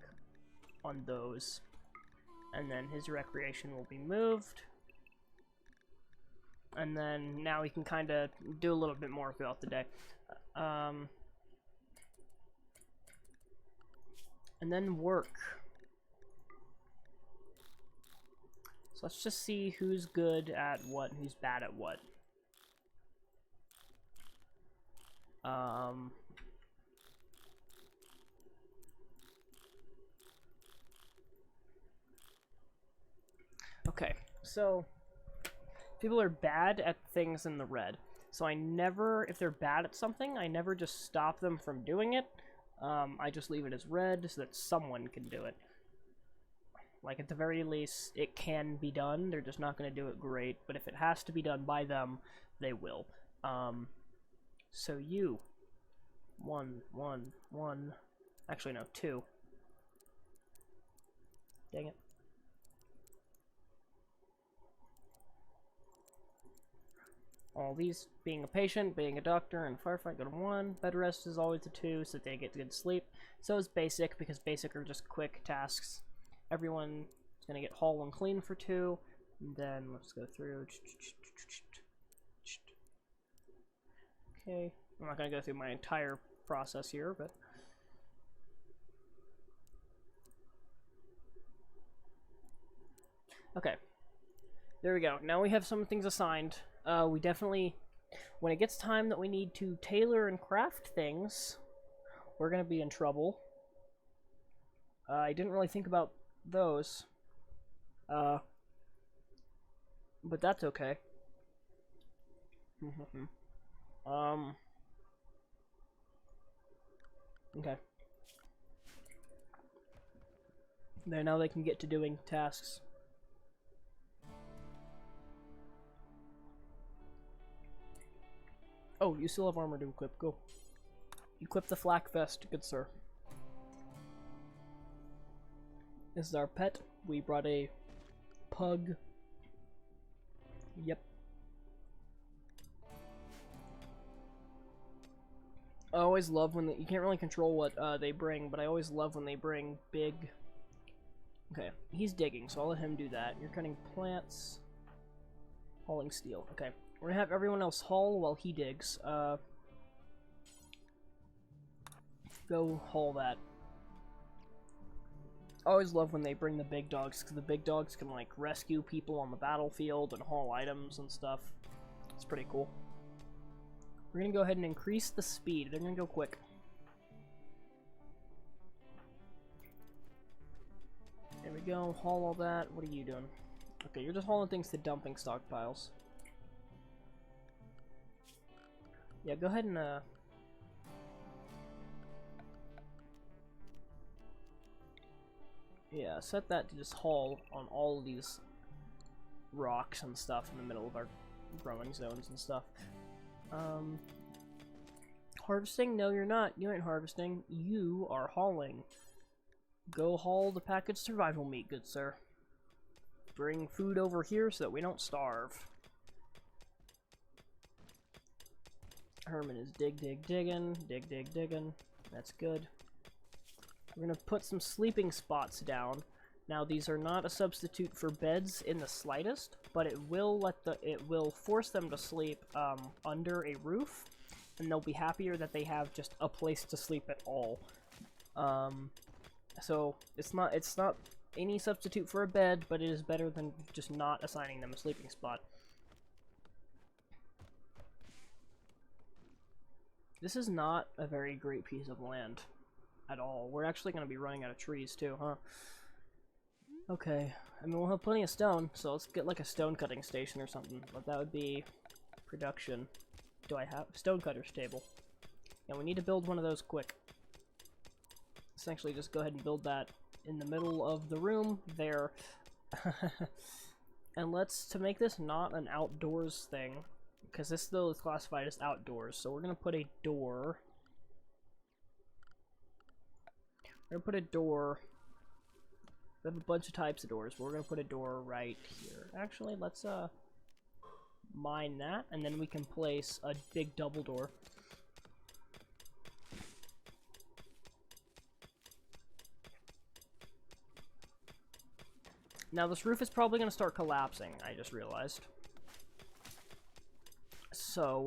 on those. And then his recreation will be moved. And then now we can kind of do a little bit more throughout the day. And then work. So let's just see who's good at what and who's bad at what. Okay, so people are bad at things in the red. So I never, if they're bad at something, I never just stop them from doing it. I just leave it as red so that someone can do it. Like, at the very least, it can be done. They're just not going to do it great. But if it has to be done by them, they will. So you. 1, 1, 1. Actually, no, 2. Dang it. All these, being a patient, being a doctor, and a firefighter, go to 1. Bed rest is always a 2, so they get good sleep. So is basic, because basic are just quick tasks. Everyone is going to get haul and clean for 2. And then let's go through. Okay. I'm not going to go through my entire process here, but... Okay. There we go. Now we have some things assigned. We definitely... When it gets time that we need to tailor and craft things, we're going to be in trouble. I didn't really think about those. But that's okay. Okay. There, now they can get to doing tasks. Oh, you still have armor to equip. Go. Equip the flak vest, good sir. This is our pet. We brought a pug. Yep. I always love when you can't really control what they bring, but I always love when they bring big... Okay, he's digging, so I'll let him do that. You're cutting plants. Hauling steel. Okay. We're gonna have everyone else haul while he digs. Go haul that. I always love when they bring the big dogs, because the big dogs can, like, rescue people on the battlefield and haul items and stuff. It's pretty cool. We're gonna go ahead and increase the speed. They're gonna go quick. There we go. Haul all that. What are you doing? Okay, you're just hauling things to dumping stockpiles. Yeah, go ahead and, yeah, set that to just haul on all of these rocks and stuff in the middle of our growing zones and stuff. Harvesting? No, you're not. You ain't harvesting. You are hauling. Go haul the packaged survival meat, good sir. Bring food over here so that we don't starve. Herman is digging. Digging. That's good. We're gonna put some sleeping spots down. Now these are not a substitute for beds in the slightest, but it will force them to sleep under a roof, and they'll be happier that they have just a place to sleep at all. So it's not any substitute for a bed, but it is better than just not assigning them a sleeping spot. This is not a very great piece of land at all. We're actually going to be running out of trees too, huh? Okay, I mean, we'll have plenty of stone, so let's get like a stone cutting station or something. But that would be production. Do I have stone cutter's table? Yeah, we need to build one of those quick. Let's actually just go ahead and build that in the middle of the room there. And to make this not an outdoors thing, because this though is classified as outdoors, so we're gonna put a door. We're gonna put a door. We have a bunch of types of doors, but we're gonna put a door right here. Actually, let's mine that, and then we can place a big double door. Now this roof is probably gonna start collapsing, I just realized. So,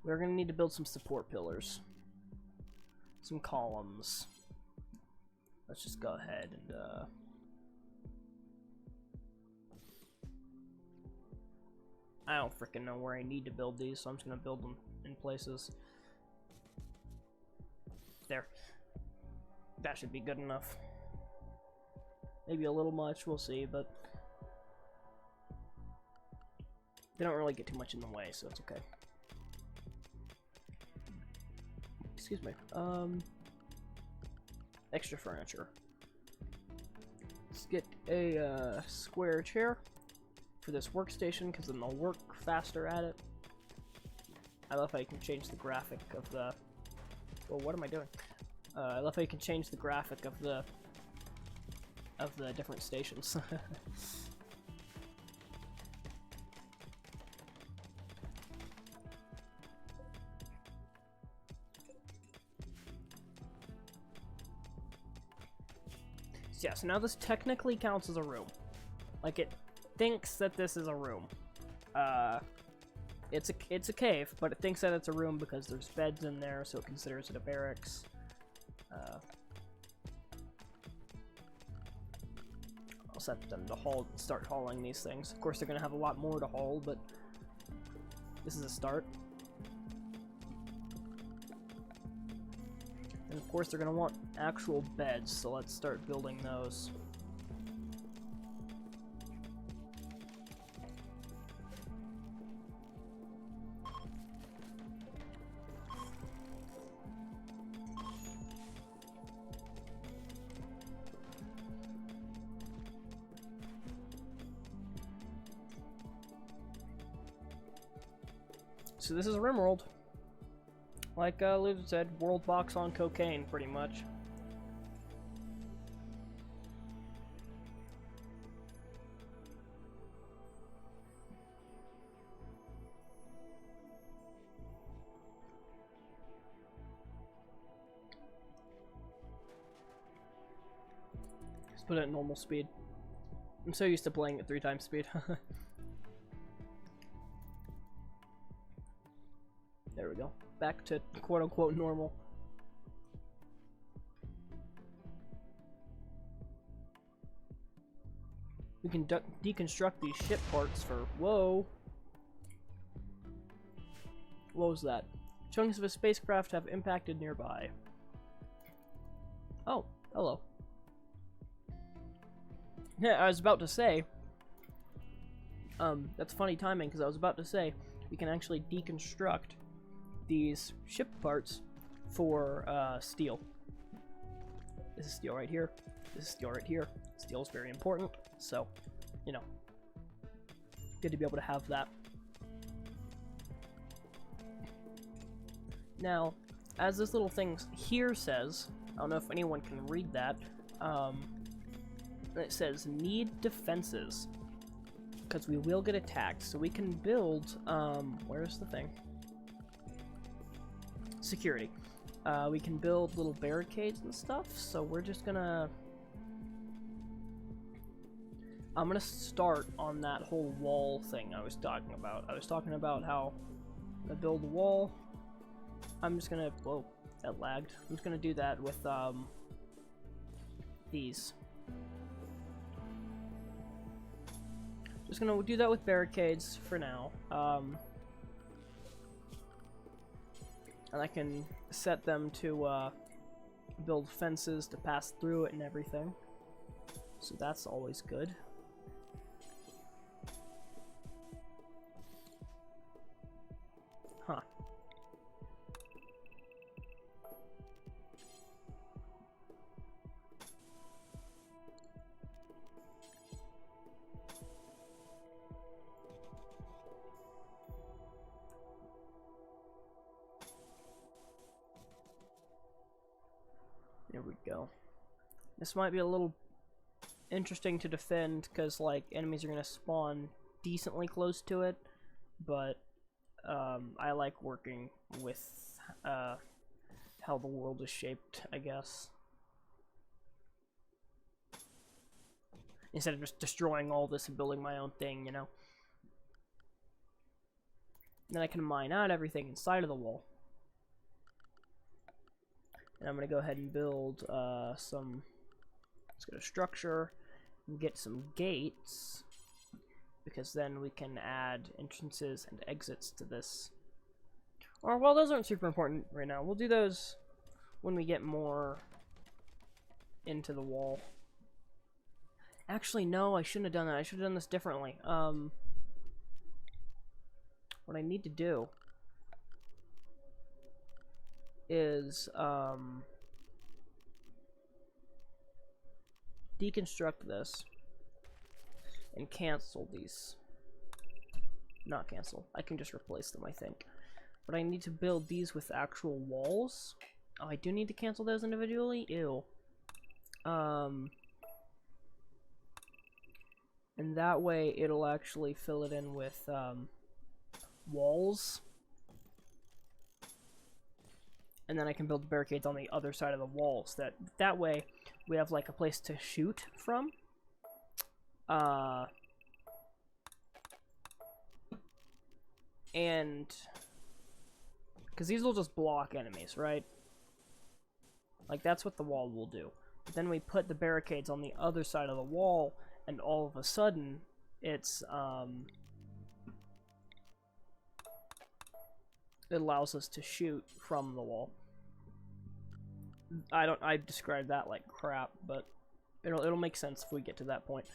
we're gonna need to build some support pillars. Some columns. Let's just go ahead and, I don't freaking know where I need to build these, so I'm just gonna build them in places. There. That should be good enough. Maybe a little much, we'll see, but they don't really get too much in the way, so it's okay. excuse me. Extra furniture. Let's get a square chair for this workstation, because then they'll work faster at it. I love how you can change the graphic of the... Well, what am I doing? I love how you can change the graphic of the different stations. Yeah, so now this technically counts as a room. Like, it thinks that this is a room. It's a cave, but it thinks that it's a room because there's beds in there, so it considers it a barracks. I'll set them to start hauling these things. Of course, they're gonna have a lot more to haul, but this is a start. And of course, they're gonna want actual beds, so let's start building those. So this is Rimworld. Like Liz said, World Box on cocaine, pretty much. Just put it at normal speed. I'm so used to playing at 3 times speed. There we go. Back to quote-unquote normal. We can deconstruct these ship parts for... Whoa! What was that? Chunks of a spacecraft have impacted nearby. Oh, hello. Yeah, I was about to say... that's funny timing, because I was about to say we can actually deconstruct these ship parts for steel. This is steel right here. This is steel right here. Steel is very important, so, you know, good to be able to have that. Now, as this little thing here says, I don't know if anyone can read that, it says, need defenses, because we will get attacked, so we can build, where's the thing? Security. We can build little barricades and stuff, so we're just gonna... I'm gonna start on that whole wall thing I was talking about. I was talking about how I build a wall. I'm just gonna... Whoa, that lagged. I'm just gonna do that with, these. Just gonna do that with barricades for now. And I can set them to build fences to pass through it and everything. So that's always good. Huh. There we go. This might be a little interesting to defend because, like, enemies are going to spawn decently close to it, but I like working with how the world is shaped, I guess. Instead of just destroying all this and building my own thing, you know? And then I can mine out everything inside of the wall. And I'm going to go ahead and build some... Let's get a structure and get some gates, because then we can add entrances and exits to this. Or, well, those aren't super important right now. We'll do those when we get more into the wall. Actually, no, I shouldn't have done that. I should have done this differently. What I need to do is deconstruct this and cancel these. Not cancel. I can just replace them, I think. But I need to build these with actual walls. Oh, I do need to cancel those individually? Ew. And that way it'll actually fill it in with walls. And then I can build barricades on the other side of the walls. That way we have like a place to shoot from. And because these will just block enemies, right? Like that's what the wall will do. But then we put the barricades on the other side of the wall, and all of a sudden it's it allows us to shoot from the wall. I described that like crap, but it'll make sense if we get to that point.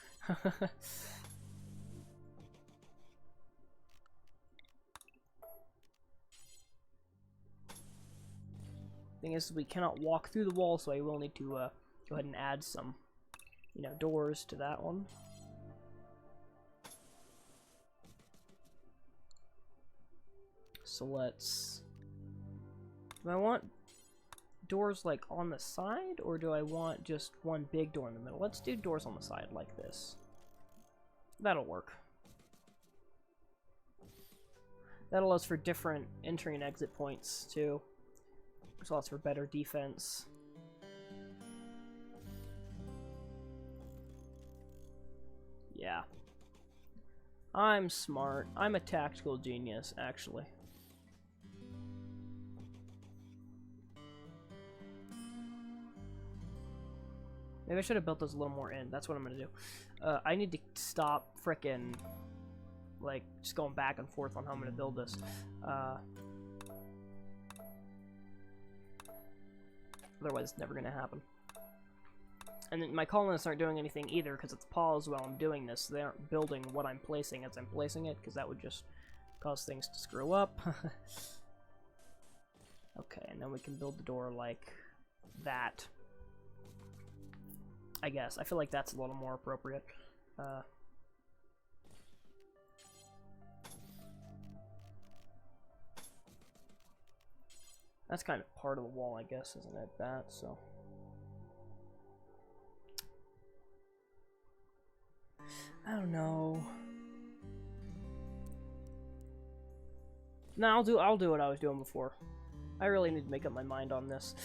Thing is, we cannot walk through the wall, so I will need to go ahead and add some, you know, doors to that one. So let's... Do I want doors like on the side, or do I want just one big door in the middle? Let's do doors on the side like this. That'll work. That allows for different entry and exit points too. So allows for better defense. Yeah. I'm smart. I'm a tactical genius, actually. Maybe I should have built those a little more in. That's what I'm gonna do. I need to stop frickin' like just going back and forth on how I'm gonna build this. Otherwise, it's never gonna happen. And then my colonists aren't doing anything either because it's paused while I'm doing this. They aren't building what I'm placing as I'm placing it because that would just cause things to screw up. Okay, and then we can build the door like that. I guess. I feel like that's a little more appropriate. That's kind of part of the wall, I guess, isn't it? That, so... I don't know. No, I'll do what I was doing before. I really need to make up my mind on this.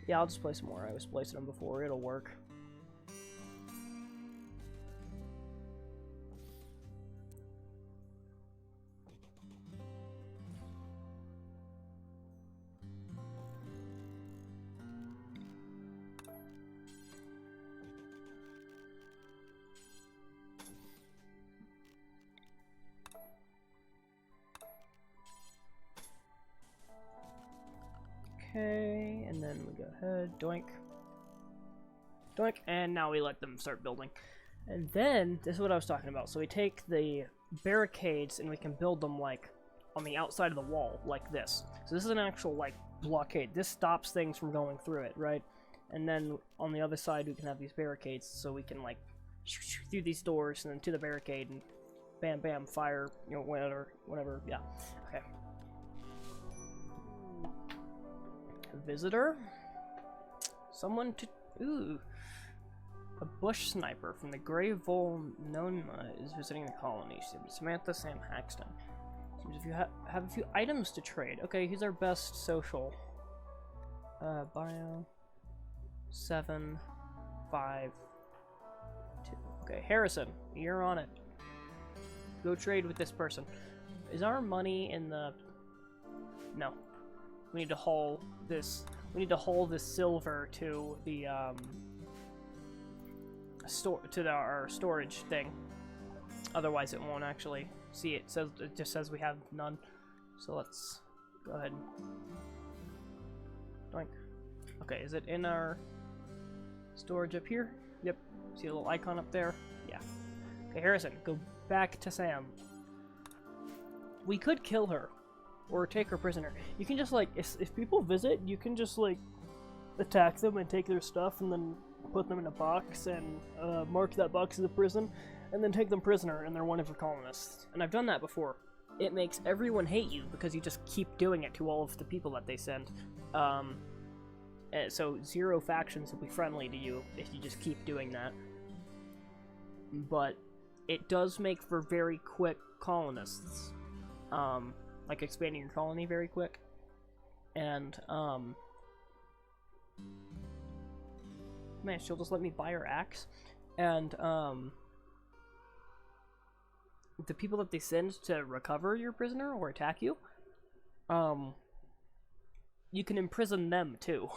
Yeah, I'll just place some more. I was placing them before. It'll work. Okay, and then we go ahead, doink, doink, and now we let them start building. And then, this is what I was talking about, so we take the barricades and we can build them, like, on the outside of the wall, like this. So this is an actual, like, blockade. This stops things from going through it, right? And then, on the other side, we can have these barricades, so we can, like, shoot through these doors and then to the barricade, and bam, bam, fire, you know, whatever, yeah. Okay. Visitor? Someone to... Ooh. A bush sniper from the Grey Volnoma is visiting the colony. Samantha Sam Haxton. Seems if you have a few items to trade. Okay, he's our best social. Bio. 7, 5, 2. Okay, Harrison, you're on it. Go trade with this person. Is our money in the... No. We need to haul this. We need to haul this silver to the our storage thing. Otherwise, it won't actually see it. It just says we have none. So let's go ahead. Doink. Okay, is it in our storage up here? Yep. See a little icon up there? Yeah. Okay, Harrison, go back to Sam. We could kill her. or take her prisoner. You can just, like, if people visit, you can just, like, attack them and take their stuff and then put them in a box and mark that box as a prison, and then take them prisoner and they're one of your colonists. And I've done that before. It makes everyone hate you because you just keep doing it to all of the people that they send. So 0 factions will be friendly to you if you just keep doing that. But it does make for very quick colonists. Like expanding your colony very quick. And, man, she'll just let me buy her axe. And, the people that they send to recover your prisoner or attack you, you can imprison them, too.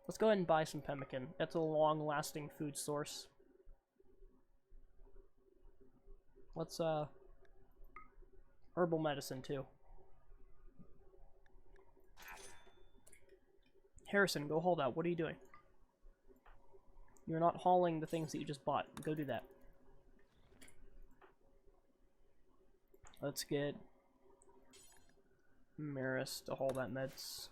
Let's go ahead and buy some pemmican. That's a long-lasting food source. Let's, herbal medicine, too. Harrison, go hold out. What are you doing? You're not hauling the things that you just bought. Go do that. Let's get Maris to haul that meds.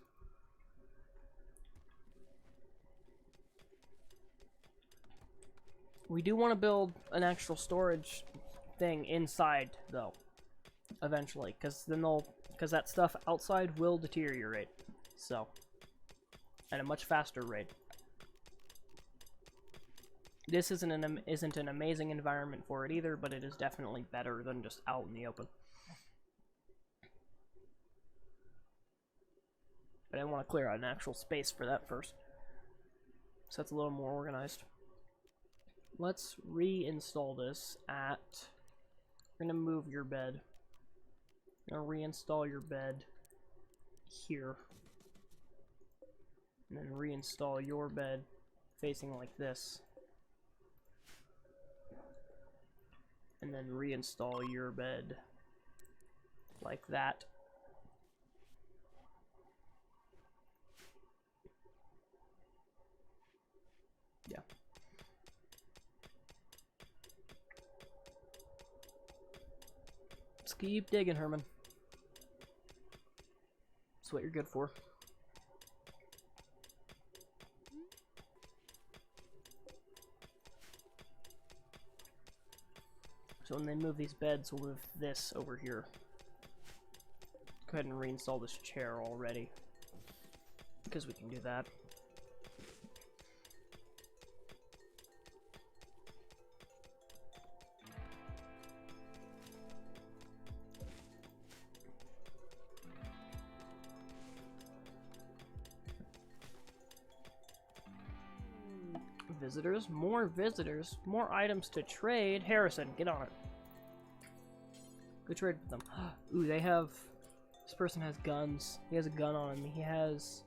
We do want to build an actual storage thing inside, though, eventually, because that stuff outside will deteriorate. So, at a much faster rate. This isn't an amazing environment for it either, but it is definitely better than just out in the open. But I want to clear out an actual space for that first, so that's a little more organized. Let's reinstall this at... We're going to move your bed. I'm going to reinstall your bed here. And then reinstall your bed facing like this. And then reinstall your bed like that. Yeah. Let's keep digging, Herman. That's what you're good for. So when they move these beds, we'll move this over here. Go ahead and reinstall this chair already, because we can do that. Visitors, more items to trade. Harrison, get on it. Go trade with them. Ooh, they have... This person has guns. He has a gun on him. He has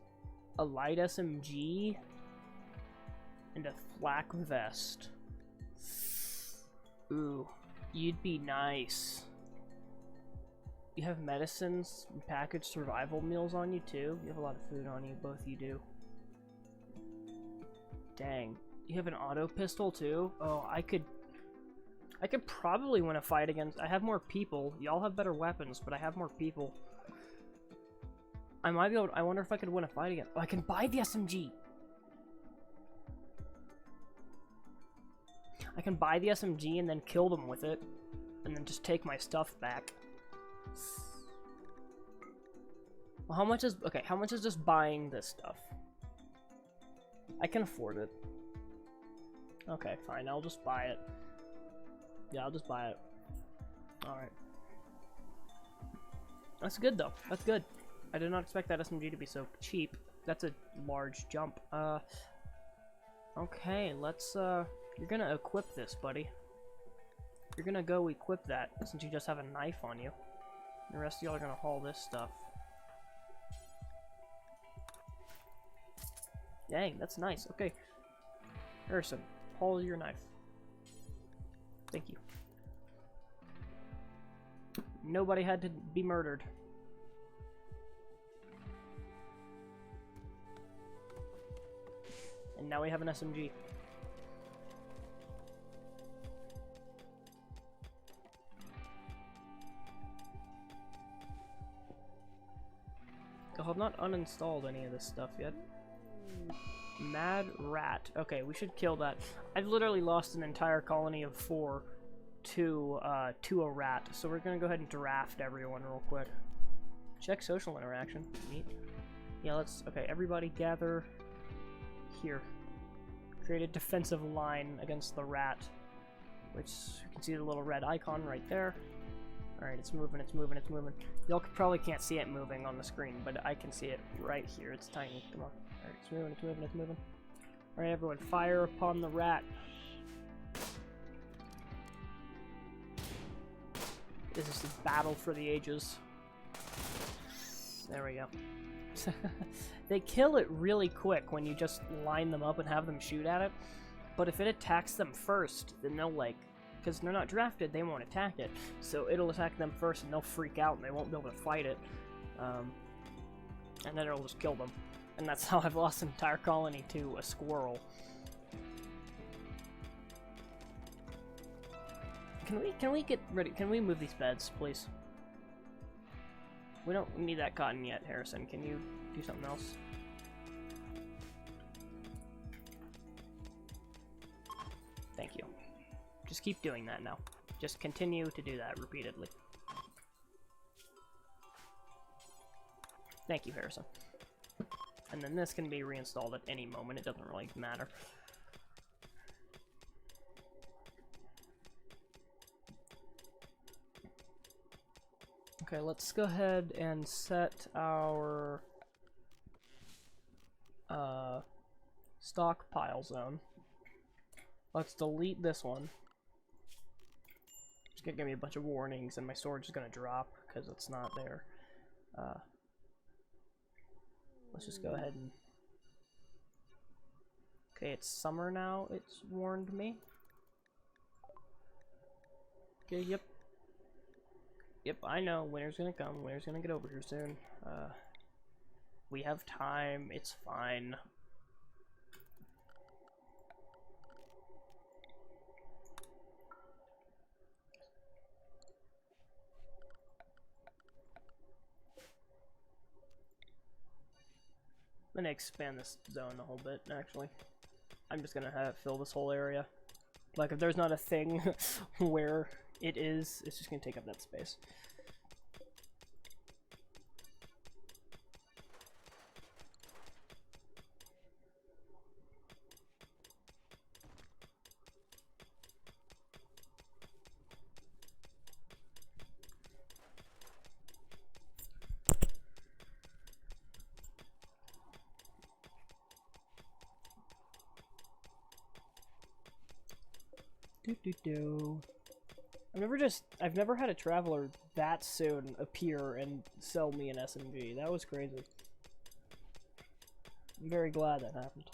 a light SMG and a flak vest. Ooh, you'd be nice. You have medicines and packaged survival meals on you too. You have a lot of food on you. Both you do. Dang. You have an auto pistol too? Oh, I could probably win a fight against... I have more people. Y'all have better weapons, but I have more people. I might be able to... I wonder if I could win a fight again. Oh, I can buy the SMG! I can buy the SMG and then kill them with it. And then just take my stuff back. Well, how much is... Okay, how much is just buying this stuff? I can afford it. Okay, fine. I'll just buy it. Yeah, I'll just buy it. Alright. That's good, though. That's good. I did not expect that SMG to be so cheap. That's a large jump. Okay, let's, you're gonna equip this, buddy. You're gonna go equip that, since you just have a knife on you. The rest of y'all are gonna haul this stuff. Dang, that's nice. Okay. Harrison, haul your knife. Thank you. Nobody had to be murdered. And now we have an SMG. I've not uninstalled any of this stuff yet. Mad rat. Okay, we should kill that. I've literally lost an entire colony of 4 to a rat, so we're gonna go ahead and draft everyone real quick. Check social interaction. Neat. Yeah, okay, everybody gather here. Create a defensive line against the rat, which you can see the little red icon right there. Alright, it's moving, it's moving, it's moving. Y'all probably can't see it moving on the screen, but I can see it right here. It's tiny. Come on. Alright, it's moving, it's moving, it's moving. Alright, everyone, fire upon the rat. This is the battle for the ages. There we go. They kill it really quick when you just line them up and have them shoot at it. But if it attacks them first, then they'll because they're not drafted, they won't attack it. So it'll attack them first and they'll freak out and they won't be able to fight it. And then it'll just kill them. And that's how I've lost an entire colony to a squirrel. Can we get ready? Can we move these beds, please? We don't need that cotton yet, Harrison. Can you do something else? Thank you. Just keep doing that now. Just continue to do that repeatedly. Thank you, Harrison. And then this can be reinstalled at any moment. It doesn't really matter. Okay, let's go ahead and set our stockpile zone. Let's delete this one. It's gonna give me a bunch of warnings and my storage is gonna drop because it's not there. Let's just go ahead and... Okay, it's summer now, it's warned me. Okay, yep. Yep, I know, winter's gonna come, winter's gonna get over here soon. We have time, it's fine. I'm gonna expand this zone a whole bit, actually. I'm just gonna have it fill this whole area. Like, if there's not a thing where it is, it's just gonna take up that space. I've never had a traveler that soon appear and sell me an SMG. That was crazy. I'm very glad that happened.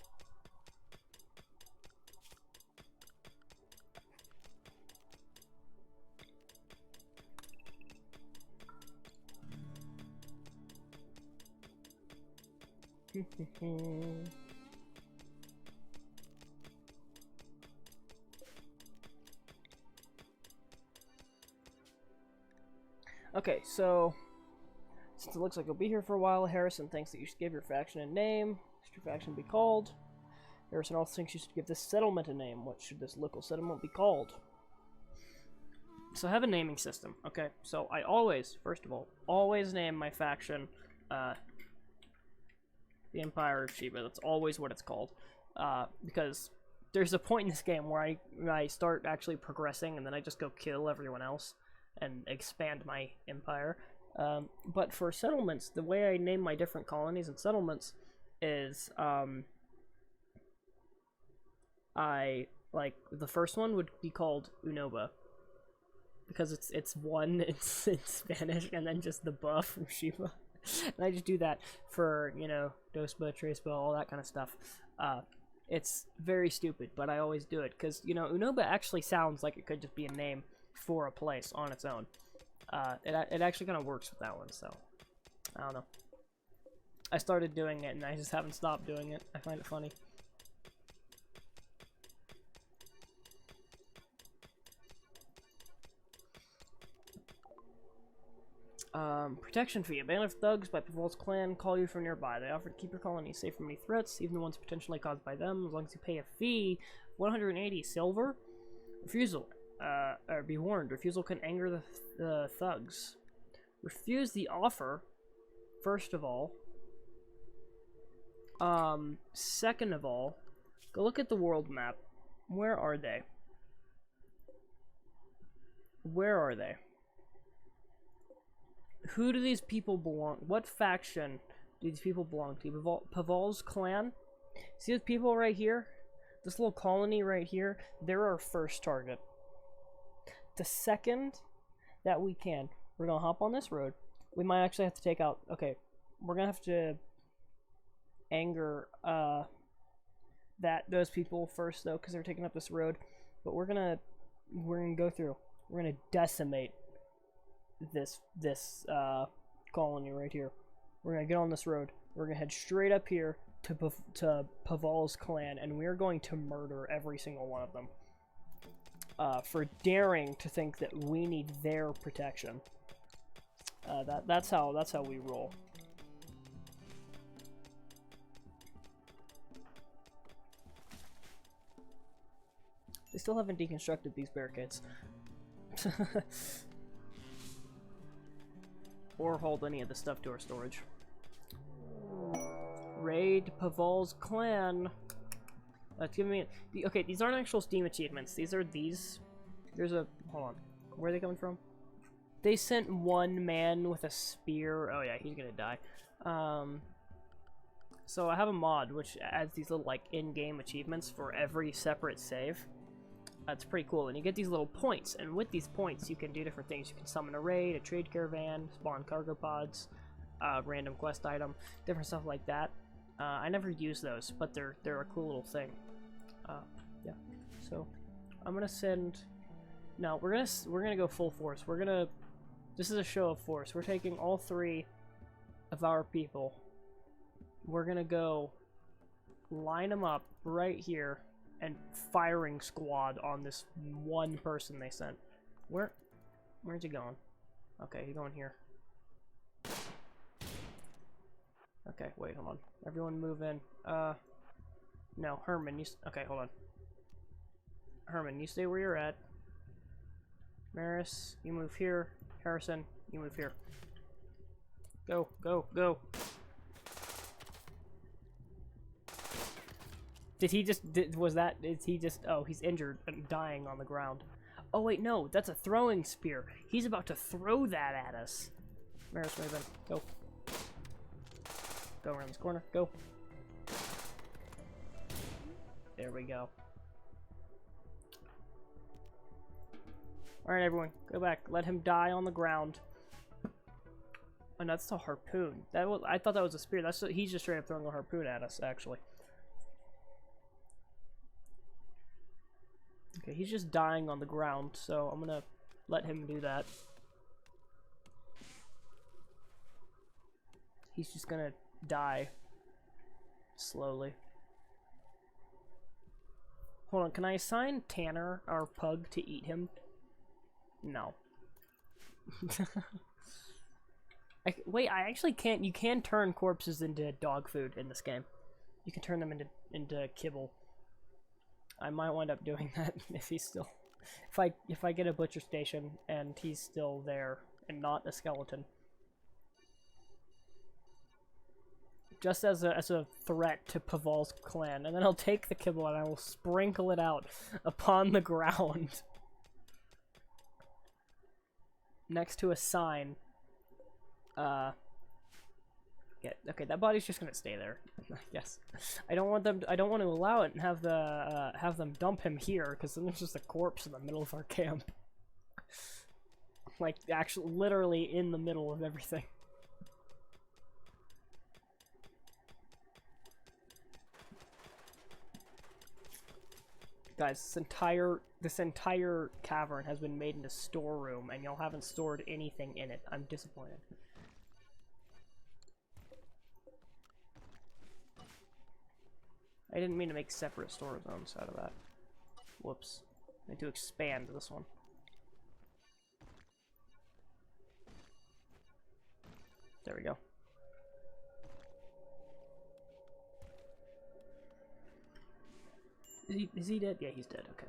Okay, so since it looks like you'll be here for a while, Harrison thinks that you should give your faction a name. Should your faction be called? Harrison also thinks you should give this settlement a name. What should this local settlement be called? So I have a naming system, okay? So I always, first of all, always name my faction the Empire of Sheba. That's always what it's called. Because there's a point in this game where I start actually progressing and then I just go kill everyone else and expand my empire. But for settlements, the way I name my different colonies and settlements is, the first one would be called Unoba, because it's one, it's in Spanish, and then just the buff from Sheba. And I just do that for, you know, Dosba, Trespa, all that kind of stuff. It's very stupid, but I always do it, because, you know, Unoba actually sounds like it could just be a name for a place on its own. It actually kind of works with that one, so I don't know. I started doing it and I just haven't stopped doing it. I find it funny. Protection fee. A band of thugs by Pavol's clan call you from nearby. They offer to keep your colony safe from any threats, even the ones potentially caused by them, as long as you pay a fee. 180 silver? Refusal. Or be warned, refusal can anger the thugs. Refuse the offer, first of all. Second of all, go look at the world map. Where are they? Where are they? Who do these people belong? What faction do these people belong to? Pavol's clan? See these people right here? This little colony right here? They're our first target. The second that we can, we're gonna hop on this road. We might actually have to take out... Okay, we're gonna have to anger those people first, though, because they're taking up this road. But we're gonna go through. We're gonna decimate this colony right here. We're gonna get on this road. We're gonna head straight up here to Pavol's clan, and we are going to murder every single one of them for daring to think that we need their protection. That's how we roll. They still haven't deconstructed these barricades. Or hold any of the stuff to our storage. Raid Pavol's clan. That's giving me... Okay, these aren't actual Steam achievements. These are these. There's a... Hold on. Where are they coming from? They sent one man with a spear. Oh yeah, he's gonna die. So I have a mod which adds these little, like, in-game achievements for every separate save. That's pretty cool, and you get these little points, and with these points you can do different things. You can summon a raid, a trade caravan, spawn cargo pods, random quest item, different stuff like that. I never use those, but they're a cool little thing. Yeah, so I'm gonna send... No, we're gonna go full force. This is a show of force. We're taking all 3 of our people. We're gonna go line them up right here and firing squad on this one person they sent. Where's he going? Okay, he's going here. Okay, wait, hold on. Everyone move in. No, Herman, okay, hold on. Herman, you stay where you're at. Maris, you move here. Harrison, you move here. Go, go, go. Did he just, is he just, oh, he's injured and dying on the ground. Oh wait, no, that's a throwing spear. He's about to throw that at us. Maris, move in, go. Go around this corner, go. There we go. Alright everyone, go back. Let him die on the ground. Oh no, that's a harpoon. I thought that was a spear. He's just straight up throwing a harpoon at us, actually. Okay, he's just dying on the ground, so I'm gonna let him do that. He's just gonna die slowly. Hold on, can I assign Tanner, our pug, to eat him? No. Wait, I actually can't. You can turn corpses into dog food in this game. You can turn them into kibble. I might wind up doing that if he's still... If I get a butcher station and he's still there and not a skeleton. Just as a threat to Pavol's clan. And then I'll take the kibble and I will sprinkle it out upon the ground. Next to a sign. Yeah, okay, that body's just gonna stay there. Yes, I don't want to allow it and have them dump him here, because then there's just a corpse in the middle of our camp. Like, actually, literally in the middle of everything. Guys, this entire cavern has been made into storeroom, and y'all haven't stored anything in it. I'm disappointed. I didn't mean to make separate store zones out of that. Whoops. I need to expand this one. There we go. Is he dead? Yeah, he's dead. Okay.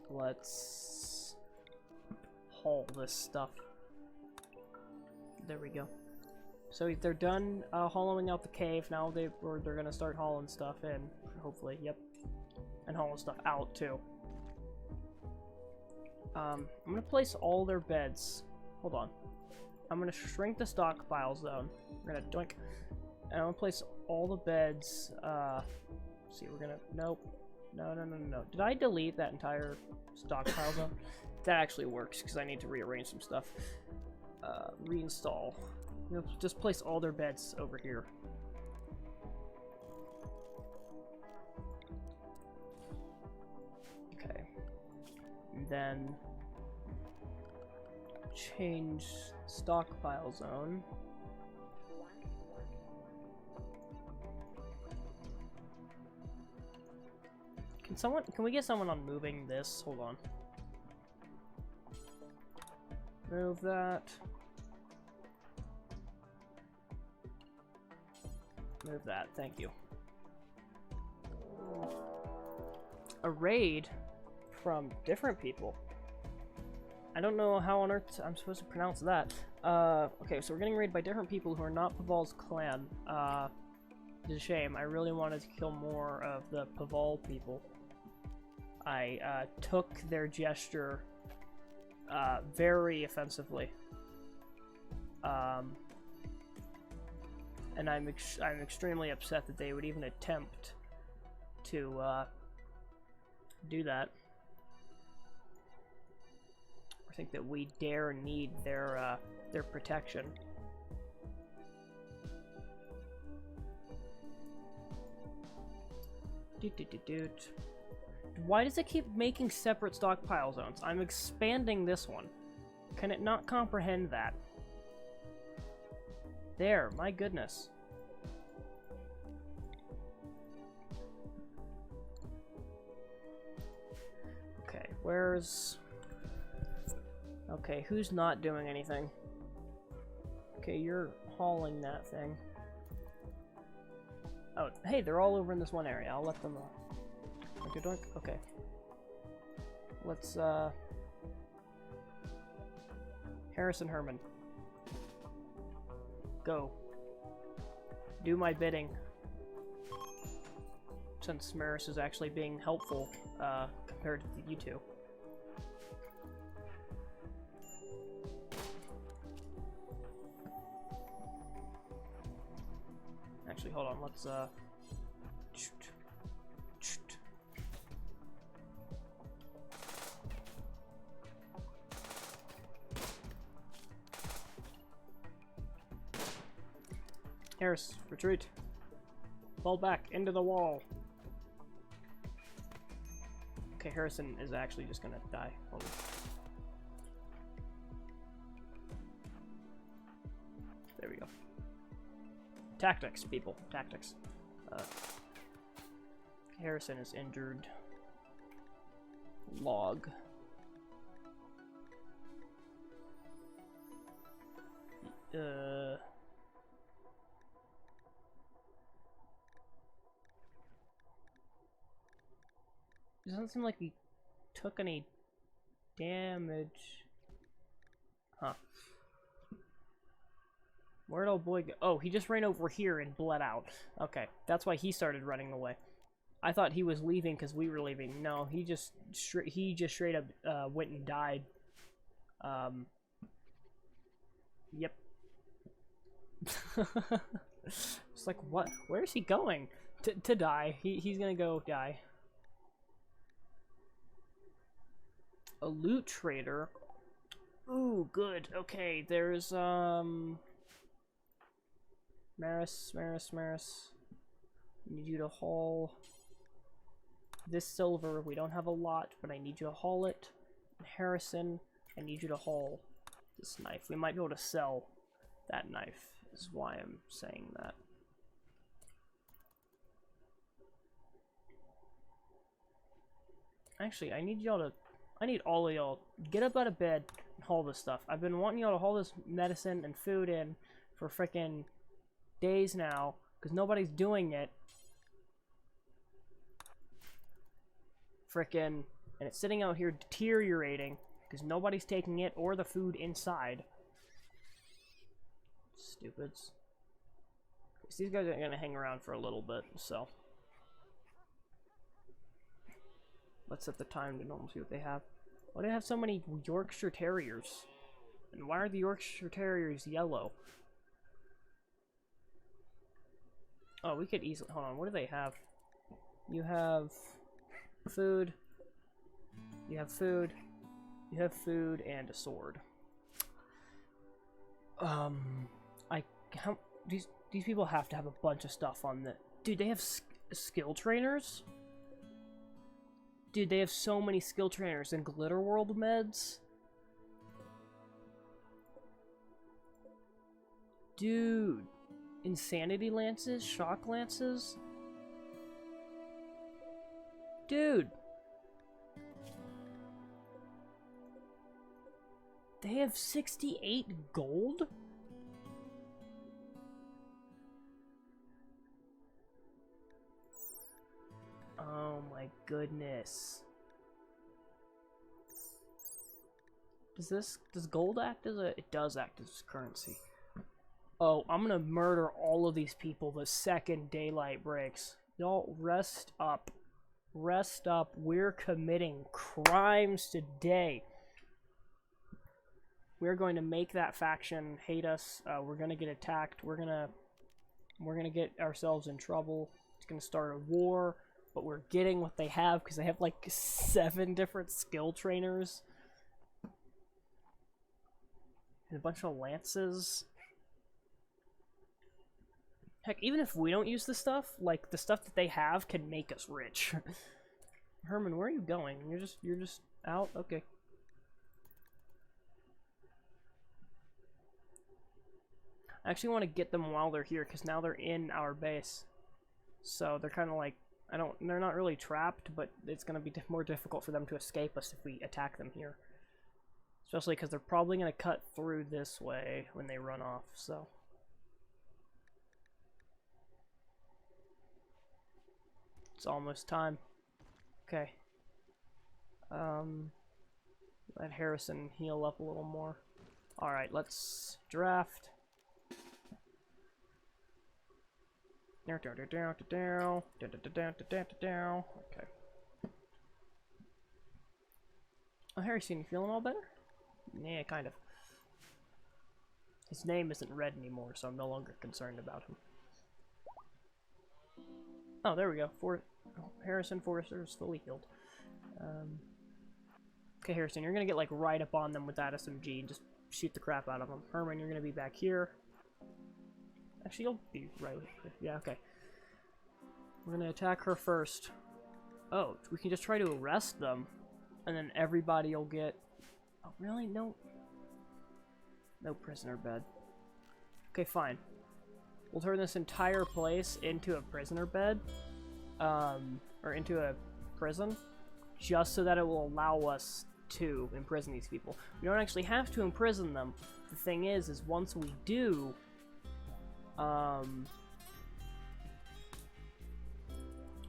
Let's haul this stuff. There we go. So they're done hollowing out the cave. Now they're gonna start hauling stuff in. Hopefully, yep. And hauling stuff out too. I'm gonna place all their beds. Hold on. I'm gonna shrink the stockpile zone. We're gonna doink. And I'm gonna place all the beds. Let's see, we're gonna. Nope. No. Did I delete that entire stockpile zone? That actually works because I need to rearrange some stuff. Reinstall. I'm gonna just place all their beds over here. Okay. And then change stockpile zone. Can we get someone on moving this? Hold on. Move that. Move that, thank you. A raid from different people. I don't know how on earth I'm supposed to pronounce that. Okay, so we're getting raided by different people who are not Paval's clan. It's a shame. I really wanted to kill more of the Paval people. I took their gesture very offensively. And I'm extremely upset that they would even attempt to do that. I think that we dare need their protection. Doot. Why does it keep making separate stockpile zones? I'm expanding this one. Can it not comprehend that? There, my goodness. Okay, where's... Okay, who's not doing anything? Okay, you're hauling that thing. Oh, hey, they're all over in this one area. I'll let them... Okay. Let's, Harrison Herman. Go. Do my bidding. Since Maris is actually being helpful, compared to you two. Actually, hold on, let's, Harris, retreat. Fall back into the wall. Okay, Harrison is actually just gonna die. Hold on. There we go. Tactics, people. Tactics. Harrison is injured. Log. It doesn't seem like we took any damage. Huh. Where'd old boy go? Oh, he just ran over here and bled out. Okay, that's why he started running away. I thought he was leaving because we were leaving. No, he just straight up went and died. Yep. It's like, what? Where is he going? To die. He's gonna go die. A loot trader. Ooh, good. Okay, there's, Maris. I need you to haul this silver. We don't have a lot, but I need you to haul it. Harrison, I need you to haul this knife. We might be able to sell that knife, is why I'm saying that. Actually, I need y'all to... I need all of y'all get up out of bed and haul this stuff. I've been wanting y'all to haul this medicine and food in for frickin' days now, because nobody's doing it. Frickin'... And it's sitting out here deteriorating, because nobody's taking it or the food inside. Stupids. These guys are gonna hang around for a little bit, so... Let's set the time to normal, see what they have. Why do they have so many Yorkshire Terriers? And why are the Yorkshire Terriers yellow? Oh, we could easily... Hold on, what do they have? You have... food. You have food. You have food and a sword. These people have to have a bunch of stuff on the... Dude, they have skill trainers? Dude, they have so many skill trainers and Glitter World meds. Dude. Insanity lances? Shock lances? Dude. They have 68 gold? Oh my goodness. Does gold act as a... It does act as currency. Oh, I'm gonna murder all of these people the second daylight breaks. Y'all, rest up. Rest up. We're committing crimes today. We're going to make that faction hate us. We're gonna get attacked. We're gonna get ourselves in trouble. It's gonna start a war. But we're getting what they have because they have like 7 different skill trainers. And a bunch of lances. Heck, even if we don't use the stuff, like the stuff that they have can make us rich. Herman, where are you going? You're just out? Okay. I actually want to get them while they're here because now they're in our base. So they're kind of like they're not really trapped, but it's going to be more difficult for them to escape us if we attack them here. Especially because they're probably going to cut through this way when they run off, so. It's almost time. Okay. Let Harrison heal up a little more. Alright, let's draft. Okay. Oh, Harrison, you feeling all better? Yeah, kind of. His name isn't red anymore, so I'm no longer concerned about him. Oh, there we go. Harrison Forrester is fully healed. Okay, Harrison, you're gonna get like right up on them with that SMG and just shoot the crap out of them. Herman, you're gonna be back here. Actually, you'll be right here. Yeah, okay. We're gonna attack her first. Oh, we can just try to arrest them, and then everybody will get... Oh, really? No. No prisoner bed. Okay, fine. We'll turn this entire place into a prisoner bed, or into a prison, just so that it will allow us to imprison these people. We don't actually have to imprison them. The thing is once we do,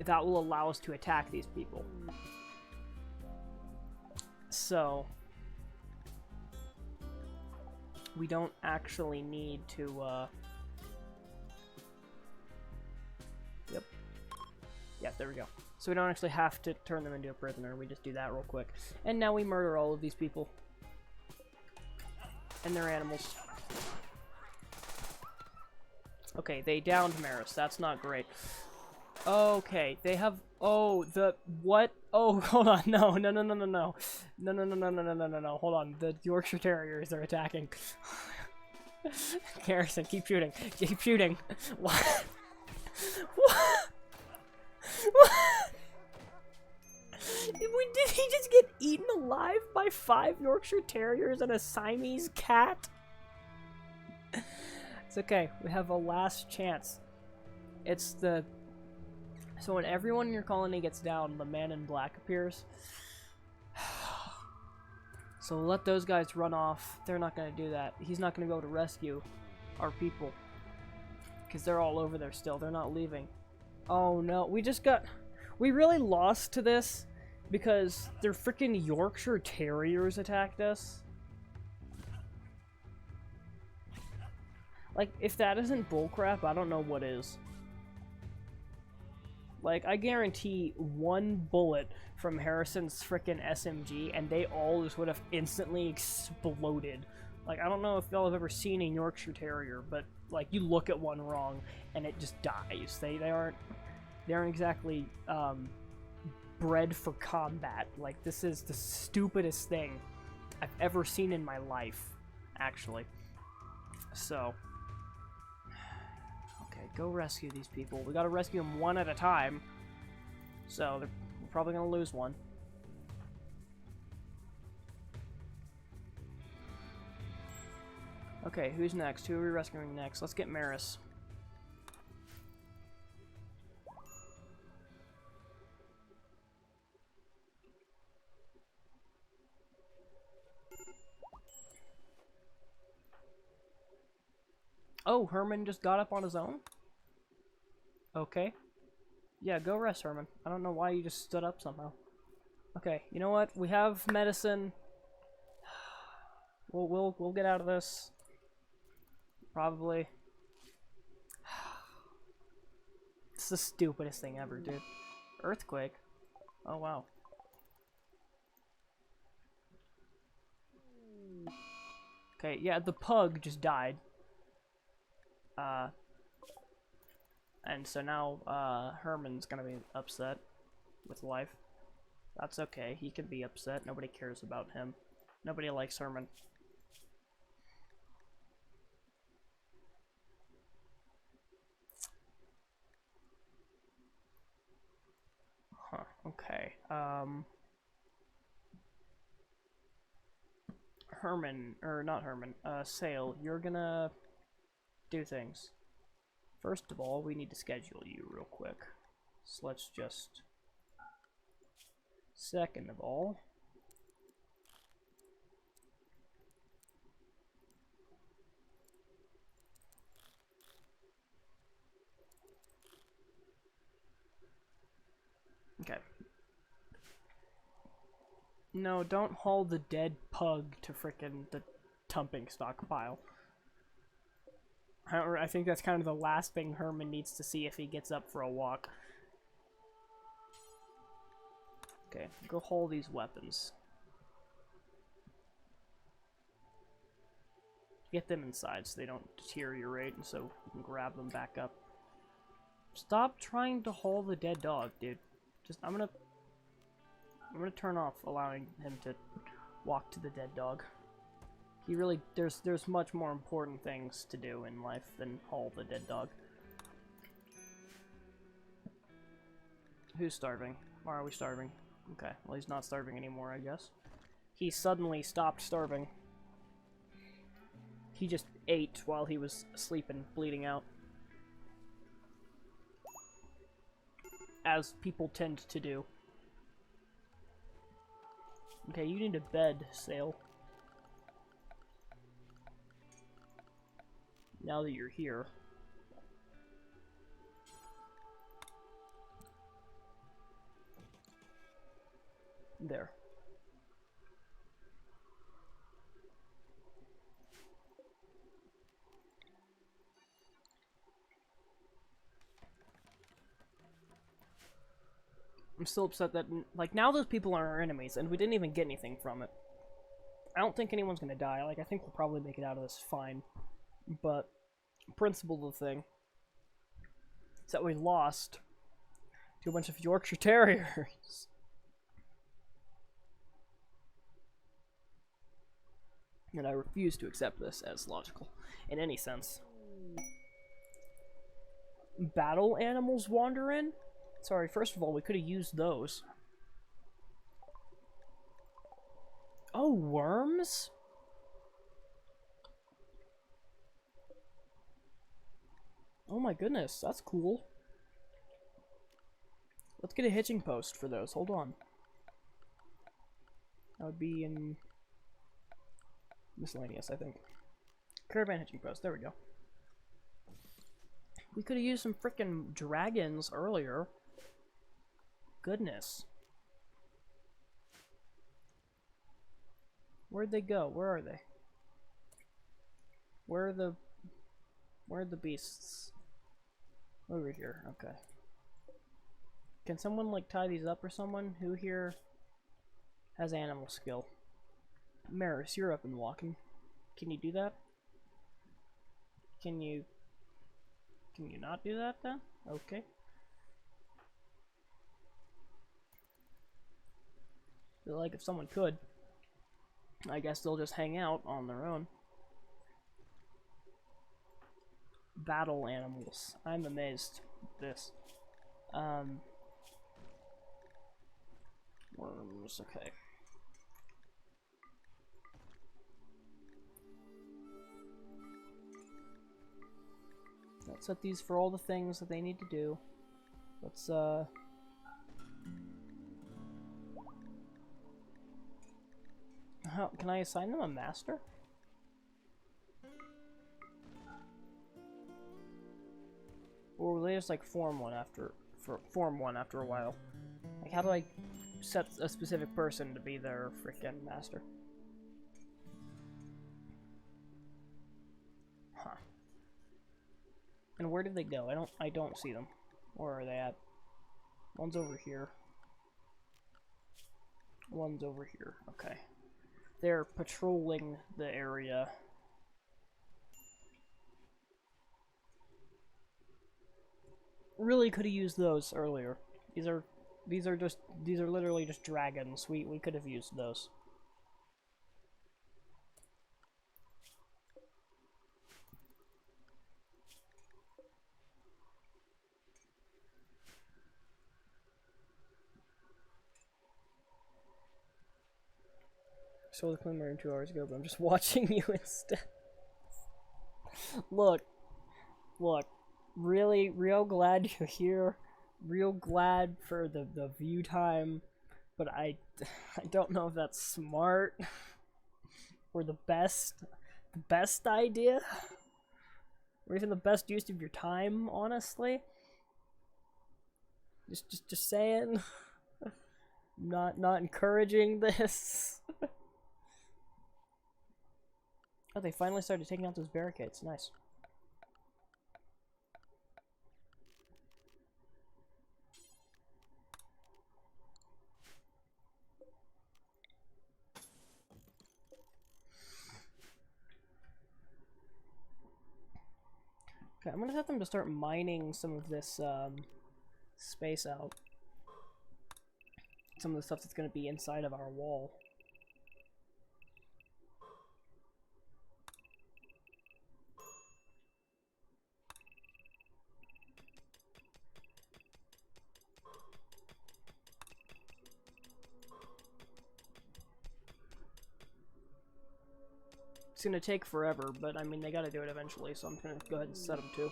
that will allow us to attack these people. So, we don't actually need to, Yep. Yeah, there we go. So we don't actually have to turn them into a prisoner, we just do that real quick. And now we murder all of these people. And their animals. Okay, they downed Maris, that's not great. Okay, they have... Oh, the... What? Oh, hold on, no, hold on, the Yorkshire Terriers are attacking. Harrison, keep shooting, What? What? Did he just get eaten alive by 5 Yorkshire Terriers and a Siamese cat? It's okay, we have a last chance. It's the So when everyone in your colony gets down, the man in black appears. So let those guys run off. They're not going to do that. He's not going to be able to rescue our people. Because they're all over there still. They're not leaving. Oh no, we really lost to this because their freaking Yorkshire Terriers attacked us. Like, if that isn't bullcrap, I don't know what is. Like, I guarantee one bullet from Harrison's frickin' SMG, and they all just would have instantly exploded. Like, I don't know if y'all have ever seen a Yorkshire Terrier, but, like, you look at one wrong, and it just dies. They aren't exactly, bred for combat. Like, this is the stupidest thing I've ever seen in my life, actually. So... go rescue these people. We gotta rescue them one at a time. So, we're probably gonna lose one. Okay, who's next? Who are we rescuing next? Let's get Maris. Oh, Herman just got up on his own? Okay. Yeah, go rest, Herman. I don't know why you just stood up somehow. Okay, you know what? We have medicine. We'll get out of this. Probably. It's the stupidest thing ever, dude. Earthquake? Oh, wow. Okay, yeah, the pug just died. And so now, Herman's gonna be upset with life. That's okay, he can be upset, nobody cares about him. Nobody likes Herman. Huh, okay, Herman, or not Herman, Sale, you're gonna do things. First of all, we need to schedule you real quick. So let's just... Second of all... Okay. No, don't haul the dead pug to frickin' the dumping stockpile. I think that's kind of the last thing Herman needs to see if he gets up for a walk. Okay, go haul these weapons. Get them inside so they don't deteriorate and so you can grab them back up. Stop trying to haul the dead dog, dude. Just, I'm gonna turn off allowing him to walk to the dead dog. He really, there's much more important things to do in life than haul the dead dog. Who's starving? Why are we starving? Okay, well he's not starving anymore, I guess. He suddenly stopped starving. He just ate while he was asleep and bleeding out. As people tend to do. Okay, you need a bed, Sale. Now that you're here. There. I'm still upset that, like, now those people are our enemies, and we didn't even get anything from it. I don't think anyone's gonna die. Like, I think we'll probably make it out of this fine. But, principle of the thing is that we lost to a bunch of Yorkshire Terriers. And I refuse to accept this as logical in any sense. Battle animals wander in? Sorry, first of all, we could have used those. Oh, worms? Oh my goodness, that's cool. Let's get a hitching post for those. Hold on. That would be in miscellaneous, I think. Caravan hitching post. There we go. We could have used some freaking dragons earlier. Goodness. Where'd they go? Where are they? Where are the beasts? Over here. Okay. Can someone like tie these up or someone? Who here has animal skill? Maris, you're up and walking. Can you do that? Can you not do that then? Okay. Feel like if someone could, I guess they'll just hang out on their own. Battle animals. I'm amazed at this. Worms, okay. Let's set these for all the things that they need to do. Let's, How, can I assign them a master? Or will they just like form one after a while? Like how do I set a specific person to be their freaking master? Huh. And where did they go? I don't see them. Where are they at? One's over here. One's over here. Okay. They're patrolling the area. Really could have used those earlier. These are literally just dragons. We could have used those. I saw the Clean Room 2 hours ago, but I'm just watching you instead. Look. Really, real glad you're here. Real glad for the view time. But I don't know if that's smart. Or the best idea. Or even the best use of your time, honestly. Just saying. Not encouraging this. Oh, they finally started taking out those barricades. Nice. Okay, I'm gonna set them to start mining some of this space out. Some of the stuff that's gonna be inside of our wall. It's gonna take forever, but I mean, they gotta do it eventually, so I'm gonna go ahead and set them to.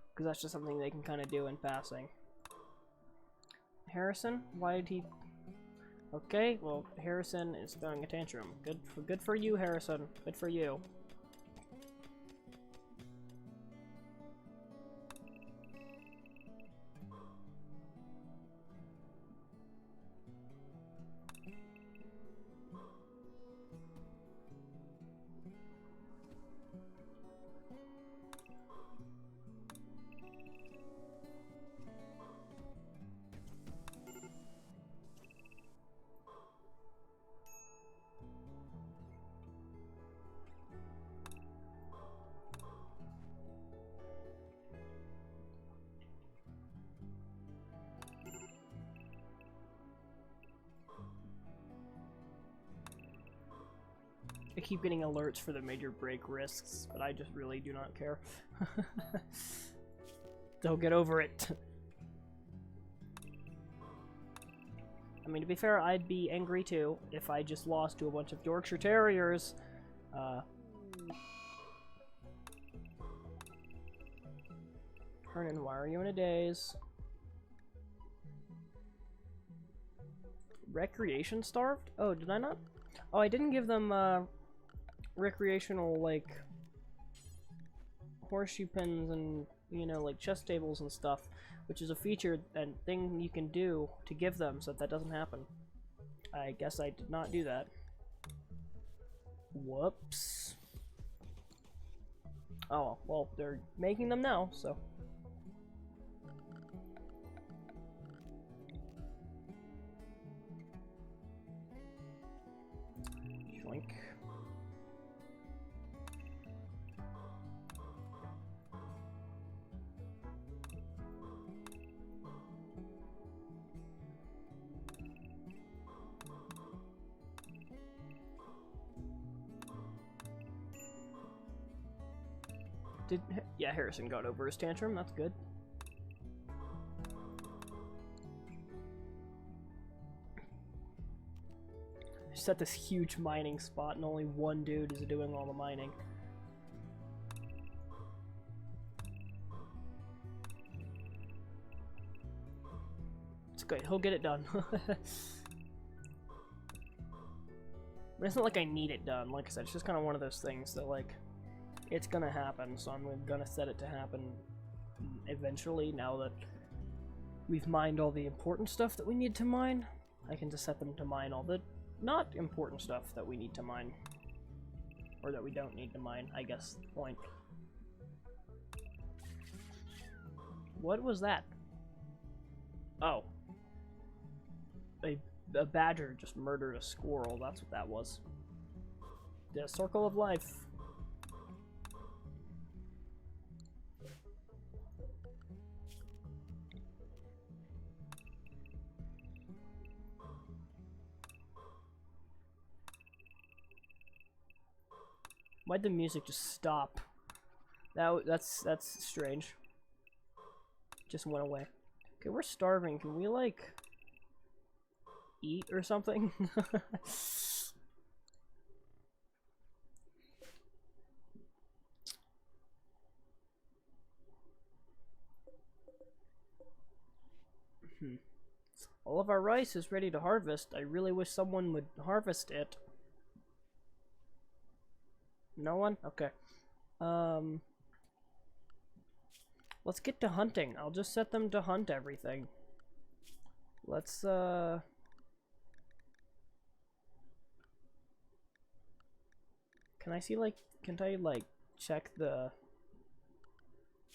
Because that's just something they can kind of do in passing. Harrison? Why did he... Okay, well, Harrison is throwing a tantrum. Good for you, Harrison. Good for you. I keep getting alerts for the major break risks, but I just really do not care. They'll get over it. I mean, to be fair, I'd be angry too if I just lost to a bunch of Yorkshire Terriers. Hernan, why are you in a daze? recreation starved? Oh, did I not? Oh, I didn't give them, recreational, like, horseshoe pins and, you know, like, chess tables and stuff, which is a feature and thing you can do to give them so that doesn't happen. I guess I did not do that. Whoops. Oh, well, they're making them now, so... Joink. Yeah, Harrison got over his tantrum, that's good. Set this huge mining spot and only one dude is doing all the mining. It's good, he'll get it done. But it's not like I need it done, like I said, it's just kind of one of those things that, like, it's gonna happen, so I'm gonna set it to happen eventually. Now that we've mined all the important stuff that we need to mine, I can just set them to mine all the not important stuff that we need to mine. Or that we don't need to mine, I guess the point. What was that? Oh. A badger just murdered a squirrel, that's what that was. The circle of life. Why'd the music just stop? That's strange. Just went away. Okay, we're starving. Can we, like, eat or something? All of our rice is ready to harvest. I really wish someone would harvest it. No one? Okay. Let's get to hunting. I'll just set them to hunt everything. Let's, Can I see, like, can I, like, check the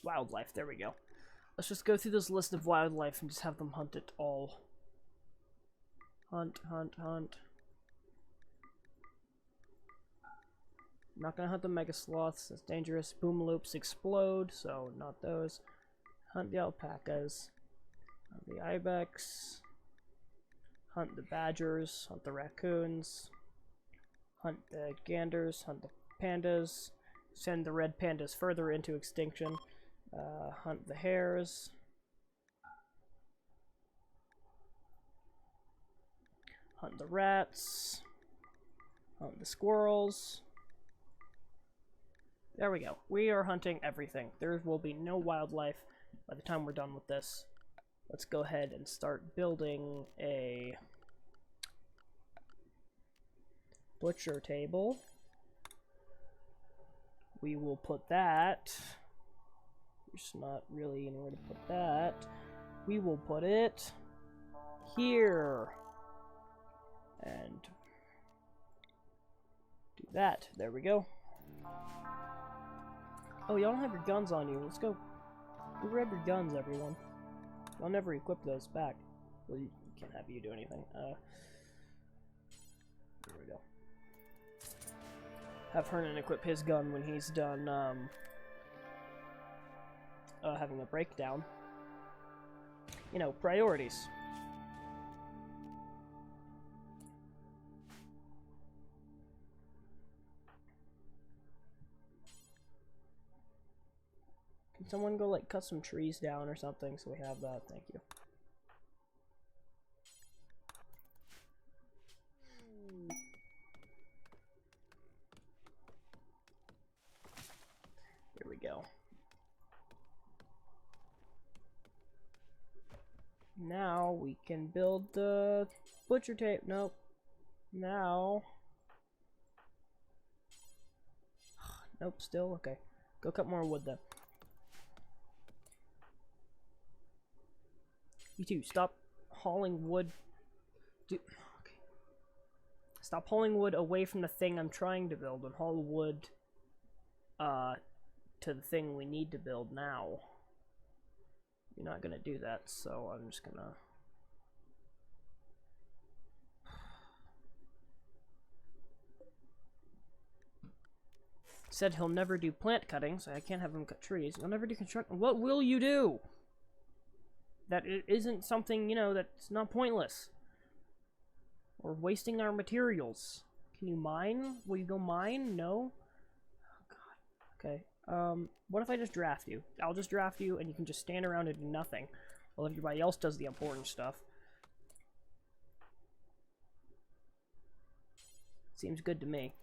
wildlife? There we go. Let's just go through this list of wildlife and just have them hunt it all. Hunt, hunt, hunt. I'm not gonna hunt the mega sloths, that's dangerous. Boomaloops explode, so not those. Hunt the alpacas. Hunt the ibex. Hunt the badgers. Hunt the raccoons. Hunt the ganders. Hunt the pandas. Send the red pandas further into extinction. Hunt the hares. Hunt the rats. Hunt the squirrels. There we go. We are hunting everything. There will be no wildlife by the time we're done with this. Let's go ahead and start building a butcher table. We will put that. There's not really anywhere to put that. We will put it here. And do that. There we go. Oh, y'all don't have your guns on you. Let's go. Grab your guns, everyone. I'll never equip those back. Well, you can't have you do anything. There we go. Have Hernan equip his gun when he's done, having a breakdown. You know, priorities. Can someone go, like, cut some trees down or something so we have that? Thank you. Here we go. Now we can build the butcher tape. Nope. Now. Nope, still? Okay. Go cut more wood then. You two, stop hauling wood. Okay. Stop hauling wood away from the thing I'm trying to build and haul wood to the thing we need to build now. You're not gonna do that, so I'm just gonna... Said he'll never do plant cutting, so I can't have him cut trees. He'll never do construction. What will you do? That it isn't something, you know, that's not pointless. Or wasting our materials. Can you mine? Will you go mine? No? Oh, God. Okay. What if I just draft you? I'll just draft you, and you can just stand around and do nothing, while everybody else does the important stuff. Seems good to me.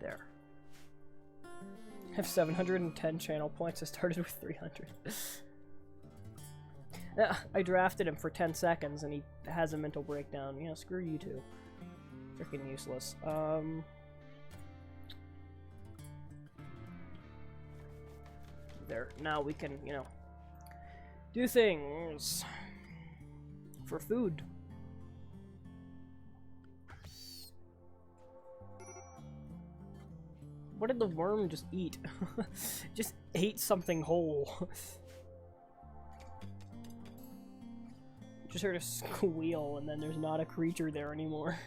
There. I have 710 channel points. I started with 300. I drafted him for 10 seconds and he has a mental breakdown. You know, screw you two. Freaking useless. There. Now we can, you know, do things for food. What did the worm just eat? Just ate something whole. Just heard a squeal and then there's not a creature there anymore.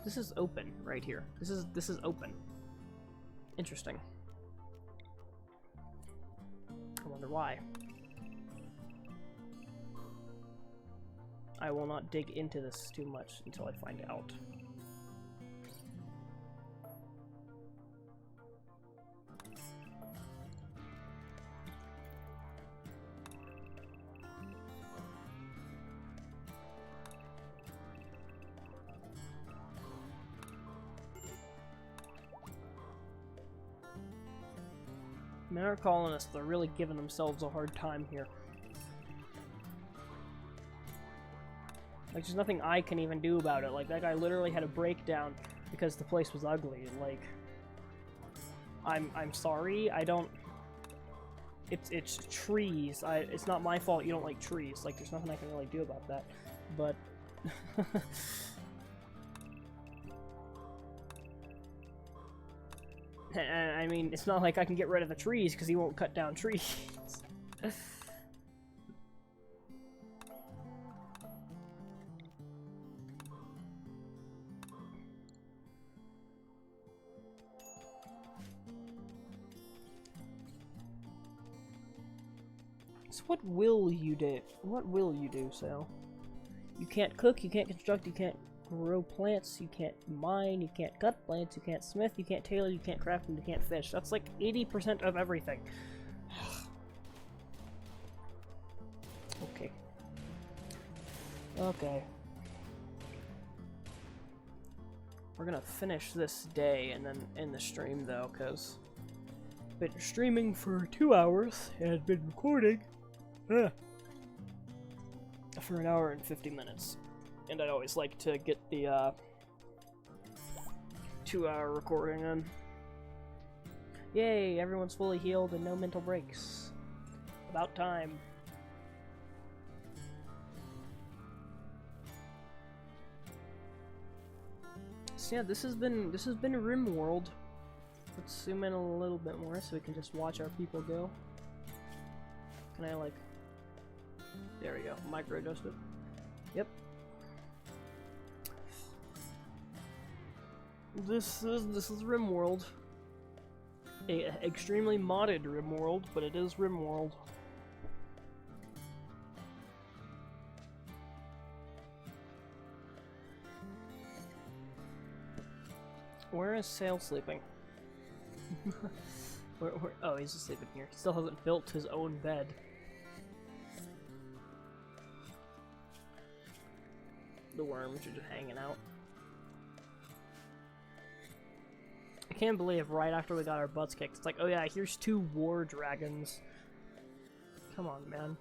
This is open right here. This is open. Interesting. I wonder why. I will not dig into this too much until I find out. Men are colonists, they're really giving themselves a hard time here. Like, there's nothing I can even do about it. Like, that guy literally had a breakdown because the place was ugly. Like, I'm sorry, I don't... It's trees. It's not my fault you don't like trees. Like, there's nothing I can really do about that. But... I mean, it's not like I can get rid of the trees because he won't cut down trees. So what will you do? What will you do, Sal? You can't cook, you can't construct, you can't grow plants, you can't mine, you can't cut plants, you can't smith, you can't tailor, you can't craft, and you can't fish. That's like 80% of everything. Okay. Okay. We're gonna finish this day and then end the stream though, because I've been streaming for 2 hours and I've been recording for an hour and 50 minutes. And I'd always like to get the 2-hour recording in. Yay, everyone's fully healed and no mental breaks. About time. So yeah, this has been Rimworld. Let's zoom in a little bit more so we can just watch our people go. Can I like... There we go, micro adjust it. Yep. This is Rimworld. A extremely modded Rimworld, but it is Rimworld. Where is Sail sleeping? Oh, he's just sleeping here. He still hasn't built his own bed. The worms are just hanging out. I can't believe right after we got our butts kicked, it's like, oh yeah, here's 2 war dragons. Come on, man.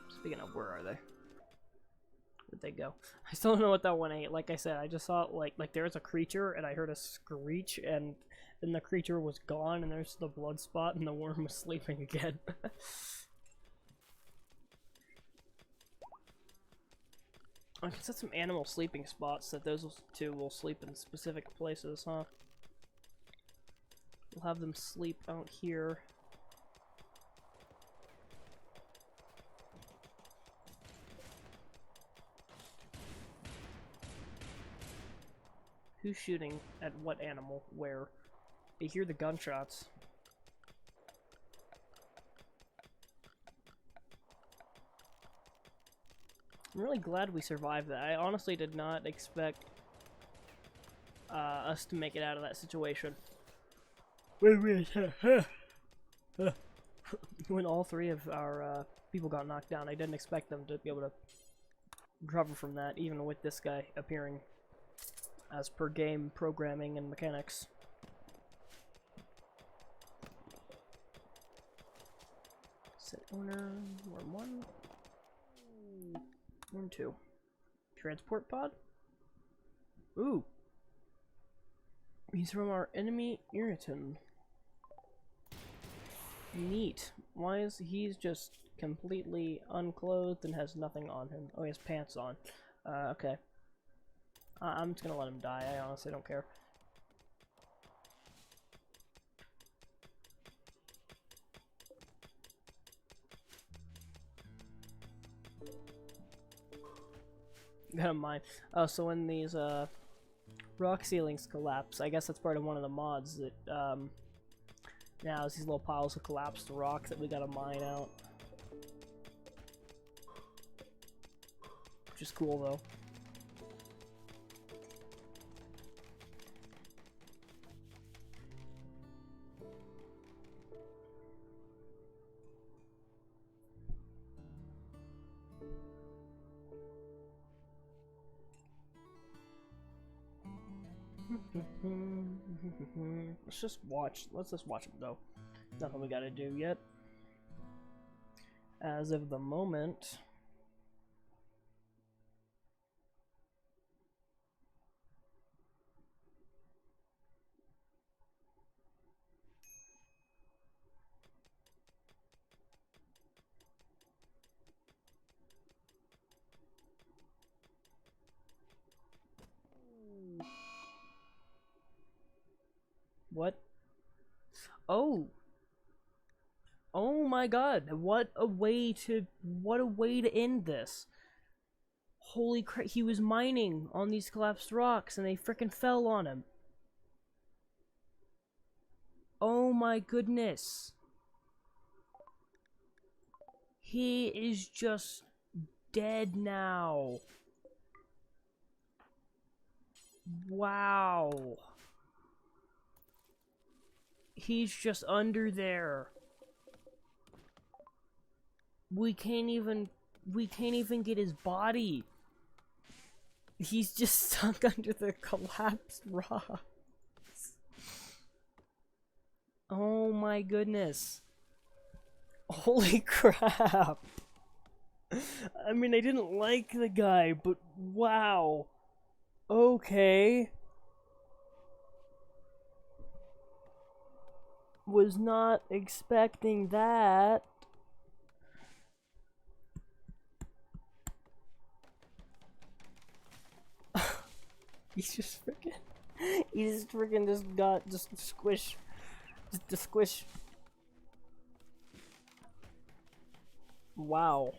Speaking of, where are they? Where'd they go? I still don't know what that one ate. Like I said, I just saw like there was a creature and I heard a screech and then the creature was gone and there's the blood spot and the worm was sleeping again. I can set some animal sleeping spots that those 2 will sleep in specific places, huh? We'll have them sleep out here. Who's shooting at what animal? Where? I hear the gunshots. I'm really glad we survived that. I honestly did not expect us to make it out of that situation. When all 3 of our people got knocked down, I didn't expect them to be able to recover from that, even with this guy appearing as per game programming and mechanics. Set owner, worm 1. Worm 2. Transport pod? Ooh. He's from our enemy Irritan. Neat. Why is he's just completely unclothed and has nothing on him? Oh, he has pants on. Okay. I'm just gonna let him die. I honestly don't care. Got a mine. Oh, so when these rock ceilings collapse, I guess that's part of one of the mods that now is these little piles of collapsed rock that we gotta mine out. Which is cool though. Let's just watch them though. Nothing we gotta do yet. As of the moment. What? Oh. Oh my god. What a way to end this. Holy crap, he was mining on these collapsed rocks and they frickin' fell on him. Oh my goodness. He is just dead now. Wow. He's just under there. We can't even get his body. He's just stuck under the collapsed rocks. Oh my goodness. Holy crap. I mean, I didn't like the guy, but wow. Okay. Was not expecting that. He's freaking just got squish. Just squish. Wow.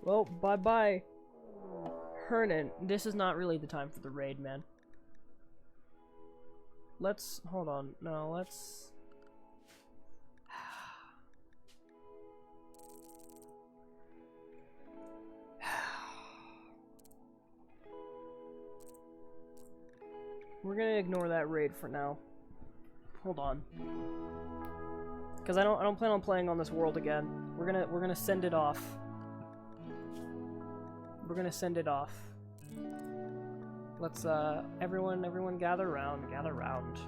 Well, bye-bye. Hernan, this is not really the time for the raid, man. Let's, hold on, no, let's... We're gonna ignore that raid for now. Hold on. Because I don't plan on playing on this world again. We're gonna send it off. We're gonna send it off. Let's everyone gather around, gather round.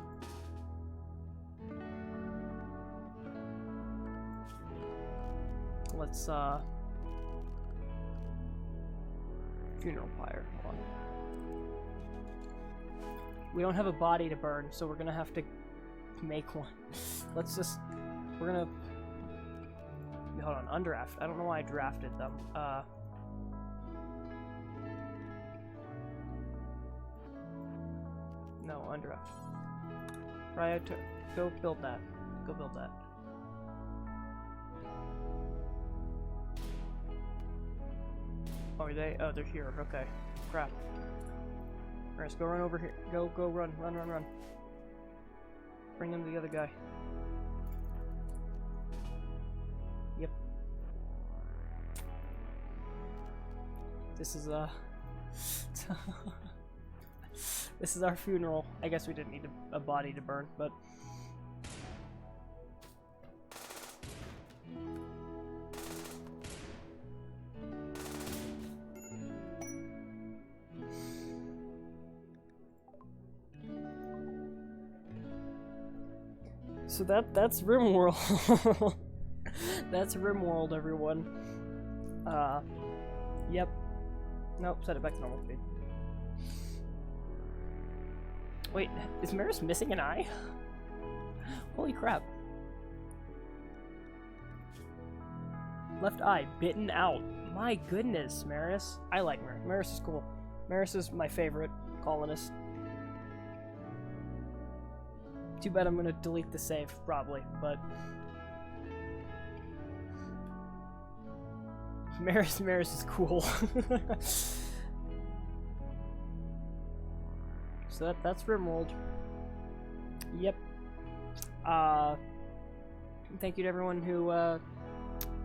Let's funeral pyre. Hold on. We don't have a body to burn, so we're gonna have to make one. Let's just we're gonna hold on, undraft. I don't know why I drafted them. No, undraft. Right, go build that. Go build that. Oh, are they? Oh, they're here. Okay. Crap. Alright, go run over here. Go run. Bring in the other guy. Yep. This is this is our funeral. I guess we didn't need a body to burn, but so that's Rimworld. That's Rimworld, everyone. Yep. Nope, set it back to normal speed. Wait, is Maris missing an eye? Holy crap. Left eye, bitten out. My goodness, Maris. I like Maris. Maris is cool. Maris is my favorite colonist. Too bad I'm gonna delete the save, probably, but... Maris is cool. So that's Rimworld. Yep. Thank you to everyone who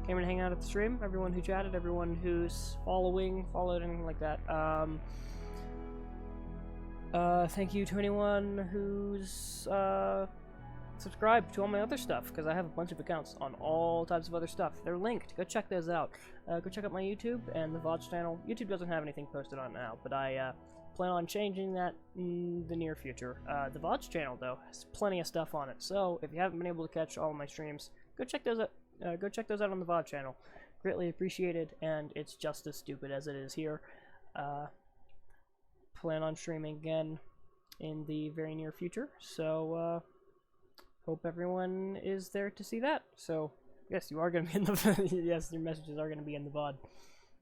came and hang out at the stream, everyone who chatted, everyone who's followed, anything like that. Thank you to anyone who's subscribed to all my other stuff, because I have a bunch of accounts on all types of other stuff. They're linked. Go check those out. Go check out my YouTube and the VODs channel. YouTube doesn't have anything posted on now, but I plan on changing that in the near future. The VODs channel, though, has plenty of stuff on it, so if you haven't been able to catch all of my streams, go check those out. Go check those out on the VOD channel. Greatly appreciated, and it's just as stupid as it is here. Plan on streaming again in the very near future, so hope everyone is there to see that. So yes, you are going to be in the yes, your messages are going to be in the VOD.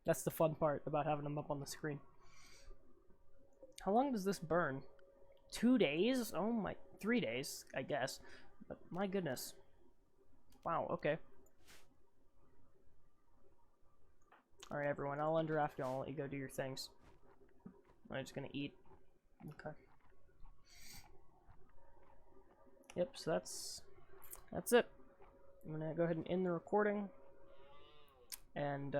That's the fun part about having them up on the screen. How long does this burn? 2 days? Oh my, 3 days, I guess. But my goodness. Wow, okay. Alright, everyone, I'll undraft you. I'll let you go do your things. I'm just gonna eat. Okay. Yep, so that's it. I'm gonna go ahead and end the recording. And,